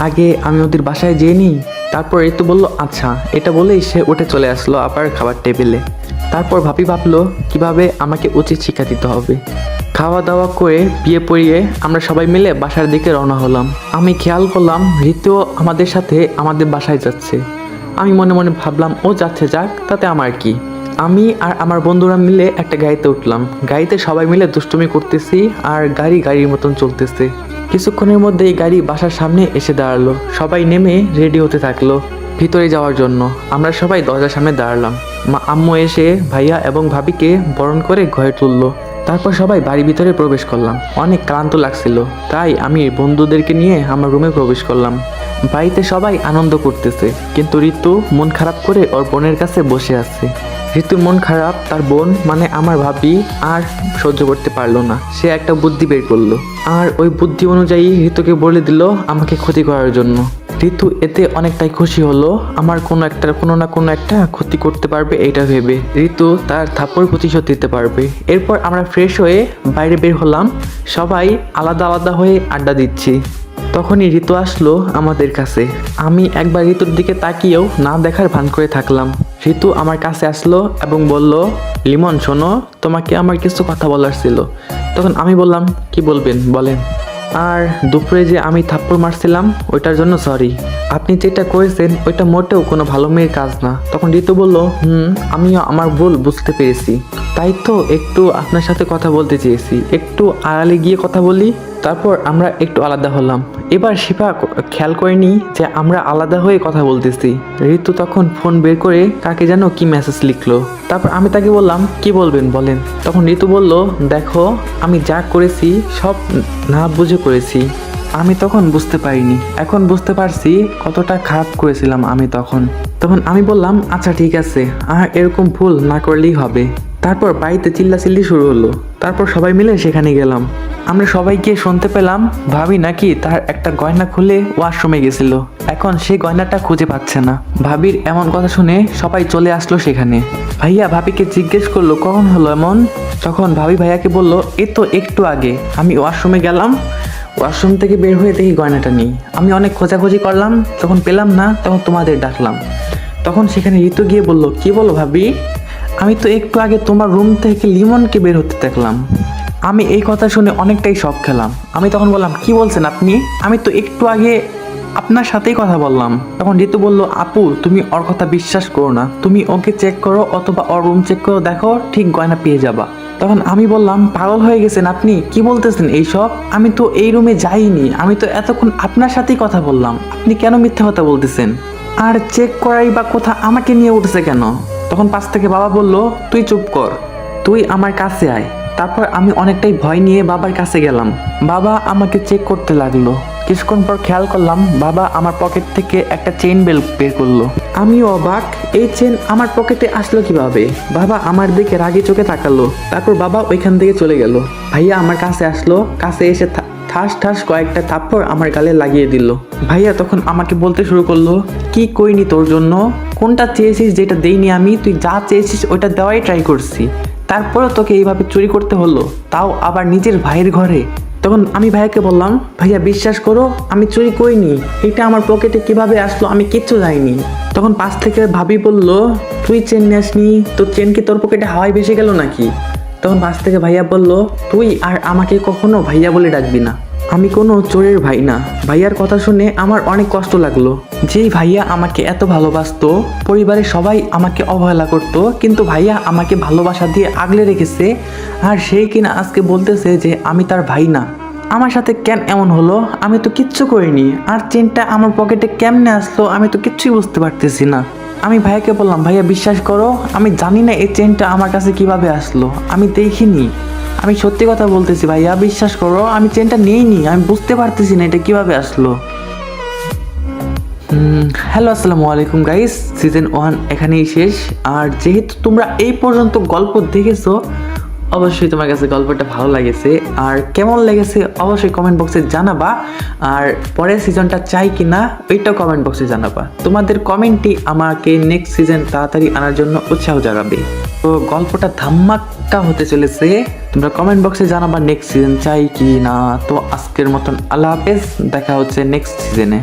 আগে আমি ওদের বাসায় যেয়ে নিই। তারপর ঋতু বলল, আচ্ছা। এটা বলেই সে উঠে চলে আসলো আবার খাবার টেবিলে। তারপর ভাবি ভাবলো কিভাবে আমাকে উচিত শিক্ষা দিতে হবে। খাওয়া দাওয়া করে বিয়ে পড়িয়ে আমরা সবাই মিলে বাসার দিকে রওনা হলাম। আমি খেয়াল করলাম ঋতু আমাদের সাথে আমাদের বাসায় যাচ্ছে। আমি মনে মনে ভাবলাম, ও যাচ্ছে যাক, তাতে আমার কি। আমি আর আমার বন্ধুরা মিলে একটা গাড়িতে উঠলাম। গাড়িতে সবাই মিলে দুষ্টুমি করতেছি আর গাড়ির মতন চলতেছে। কিছুক্ষণের মধ্যেই গাড়ি বাসার সামনে এসে দাঁড়ালো। সবাই নেমে রেডি হতে থাকলো ভিতরে যাওয়ার জন্য। আমরা সবাই দরজার সামনে দাঁড়ালাম। আম্মু এসে ভাইয়া এবং ভাবিকে বরণ করে ঘরে তুললো। তারপর সবাই বাড়ির ভিতরে প্রবেশ করলাম। অনেক ক্লান্ত লাগছিল, তাই আমি বন্ধুদেরকে নিয়ে আমার রুমে প্রবেশ করলাম। বাড়িতে সবাই আনন্দ করতেছে, কিন্তু ঋতু মন খারাপ করে ওর বোনের কাছে বসে আছে। ঋতুর মন খারাপ, তার বোন মানে আমার ভাবি আর সহ্য করতে পারলো না। সে একটা বুদ্ধি বের করলো আর ওই বুদ্ধি অনুযায়ী ঋতুকে বলে দিল আমাকে ক্ষতি করার জন্য। ঋতু এতে অনেকটাই খুশি হলো, আমার কোনো না কোনো একটা ক্ষতি করতে পারবে এটা ভেবে। ঋতু তার থাপ্পড় প্রতিশোধ দিতে পারবে। এরপর আমরা ফ্রেশ হয়ে বাইরে বের হলাম। সবাই আলাদা আলাদা হয়ে আড্ডা দিচ্ছি। তখনই ঋতু আসলো আমাদের কাছে। আমি একবার ঋতুর দিকে তাকিয়েও না দেখার ভান করে থাকলাম। ঋতু আমার কাছে আসলো এবং বলল, লিমন শোনো, তোমাকে আমার কিছু কথা বলার ছিল। তখন আমি বললাম, কি বলবেন বলেন। আর দুপুরে যে আমি থাপ্পড় মারছিলাম ওইটার জন্য সরি। আপনি যেটা করেছেন ওইটা মোটেও কোনো ভালো মেয়ের কাজ না। তখন ঋতু বলল, আমিও আমার ভুল বুঝতে পেরেছি, তাই তো একটু আপনার সাথে কথা বলতে চেয়েছি, একটু আড়ালে গিয়ে কথা বলি। তারপর আমরা একটু আলাদা হলাম। এবার শিফা খেয়াল করেনি যে আমরা আলাদা হয়ে কথা বলতেছি। ঋতু তখন ফোন বের করে কাকে যেন কি মেসেজ লিখলো। তারপর আমি তাকে বললাম, কি বলবেন বলেন। তখন ঋতু বলল, দেখো আমি যা করেছি সব না বুঝে করেছি। আমি তখন বুঝতে পারিনি, এখন বুঝতে পারছি কতটা খারাপ করেছিলাম আমি তখন। আমি বললাম, আচ্ছা ঠিক আছে, আর এরকম ভুল না করলেই হবে। তারপর বাড়িতে চিল্লাচিল্লি শুরু হলো। তারপর সবাই মিলে সেখানে গেলাম। আমরা সবাই গিয়ে শুনতে পেলাম ভাবি নাকি তার একটা গয়না খুলে ওয়াশরুমে গেছিল, এখন সেই গয়নাটা খুঁজে পাচ্ছে না। ভাবির এমন কথা শুনে সবাই চলে আসলো সেখানে। ভাইয়া ভাবিকে জিজ্ঞেস করলো কখন হলো এমন। তখন ভাবি ভাইয়াকে বলল, এই তো একটু আগে আমি ওয়াশরুমে গেলাম, ওয়াশরুম থেকে বের হয়ে দেখি গয়নাটা নেই। আমি অনেক খোঁজাখুঁজি করলাম, যখন পেলাম না তখন তোমাদের ডাকলাম। তখন সেখানে ঋতু গিয়ে বলল, কি বলো ভাবি, আমি তো একটু আগে তোমার রুম থেকে লিমনকে বের হতে দেখলাম। আমি এই কথা শুনে অনেকটাই শক খেলাম। আমি তখন বললাম, কি বলছেন আপনি? আমি তো একটু আগে আপনার সাথেই কথা বললাম। তখন ঋতু বলল, আপু তুমি ওর কথা বিশ্বাস করো না, তুমি ওকে চেক করো অথবা ওর রুম চেক করো, দেখো ঠিক গয়না পেয়ে যাবা। তখন আমি বললাম, পাগল হয়ে গেছেন আপনি, কি বলতেছেন এইসব? আমি তো এই রুমে যাইনি, আমি তো এতক্ষণ আপনার সাথেই কথা বললাম, আপনি কেন মিথ্যা কথা বলতেছেন? আর চেক করাই বা কোথা আমাকে নিয়ে উঠেছে কেন? তখন পাশ থেকে বাবা বলল, তুই চুপ কর, তুই আমার কাছে আয়। তারপর আমি অনেকটাই ভয় নিয়ে বাবার কাছে গেলাম। বাবা আমাকে চেক করতে লাগলো। কিছুক্ষণ পর খেয়াল করলাম বাবা আমার পকেট থেকে একটা চেইন বের করলো। আমিও অবাক, এই চেন আমার পকেটে আসলো কিভাবে? বাবা আমার দিকে রাগি চোখে তাকালো। তারপর বাবা ওইখান থেকে চলে গেল। ভাইয়া আমার কাছে আসলো, কাছে এসে ঠাস ঠাস কয়েকটা থাপ্পড় আমার গালে লাগিয়ে দিল। ভাইয়া তখন আমাকে বলতে শুরু করলো, কি কইনি তোর জন্য? কোনটা চেয়েছিস যেটা দেইনি আমি? তুই যা চেয়েছিস ওইটা দেওয়াই ট্রাই করছি, তারপরেও তোকে এইভাবে চুরি করতে হলো, তাও আবার নিজের ভাইয়ের ঘরে। তখন আমি ভাইয়াকে বললাম, ভাইয়া বিশ্বাস করো আমি চুরি করিনি, এটা আমার পকেটে কিভাবে আসলো আমি কিচ্ছু জানিনি। তখন পাশ থেকে ভাবি বলল, তুই চেন নিয়ে আসনি, তোর চেন কি তোর পকেটে হাওয়ায় ভেসে গেল নাকি? তখন পাশ থেকে ভাইয়া বলল, তুই আর আমাকে কখনো ভাইয়া বলে ডাকবি না, আমি কোনো চোরের ভাই না। ভাইয়ার কথা শুনে আমার অনেক কষ্ট লাগলো। যেই ভাইয়া আমাকে এত ভালোবাসতো, পরিবারের সবাই আমাকে অবহেলা করতো, কিন্তু ভাইয়া আমাকে ভালোবাসা দিয়ে আগলে রেখেছে, আর সেই কিনা আজকে বলতেছে যে আমি তার ভাই না। আমার সাথে কেন এমন হলো? আমি তো কিচ্ছু করিনি, আর চেনটা আমার পকেটে কেমনে আসলো আমি তো কিচ্ছুই বুঝতে পারতেছি না। আমি ভাইয়াকে বললাম, ভাইয়া বিশ্বাস করো আমি জানি না এই চেনটা আমার কাছে কিভাবে আসলো, আমি দেখিনি, আমি সত্যি কথা বলতেছি ভাইয়া, বিশ্বাস করো আমি চেনটা নিইনি, আমি বুঝতে পারতেছি না এটা কিভাবে আসলো। হ্যালো আসসালামু আলাইকুম গাইস, সিজন 1 এখানেই শেষ। আর যেহেতু তোমরা এই পর্যন্ত গল্প দেখেছো, অবশ্যই তোমার কাছে গল্পটা ভালো লেগেছে, আর কেমন লেগেছে অবশ্যই কমেন্ট বক্সে জানাবা। আর পরের সিজনটা চাই কি না ওইটাও কমেন্ট বক্সে জানাবা। তোমাদের কমেন্টই আমাকে নেক্সট সিজন তাড়াতাড়ি আনার জন্য উৎসাহ জাগাবে। তো গল্পটা ধামাক্কা হতে চলেছে, তোমরা কমেন্ট বক্সে জানাবা নেক্সট সিজন চাই কি না। তো আজকের মতন আল্লাহ হাফেজ, দেখা হচ্ছে নেক্সট সিজনে।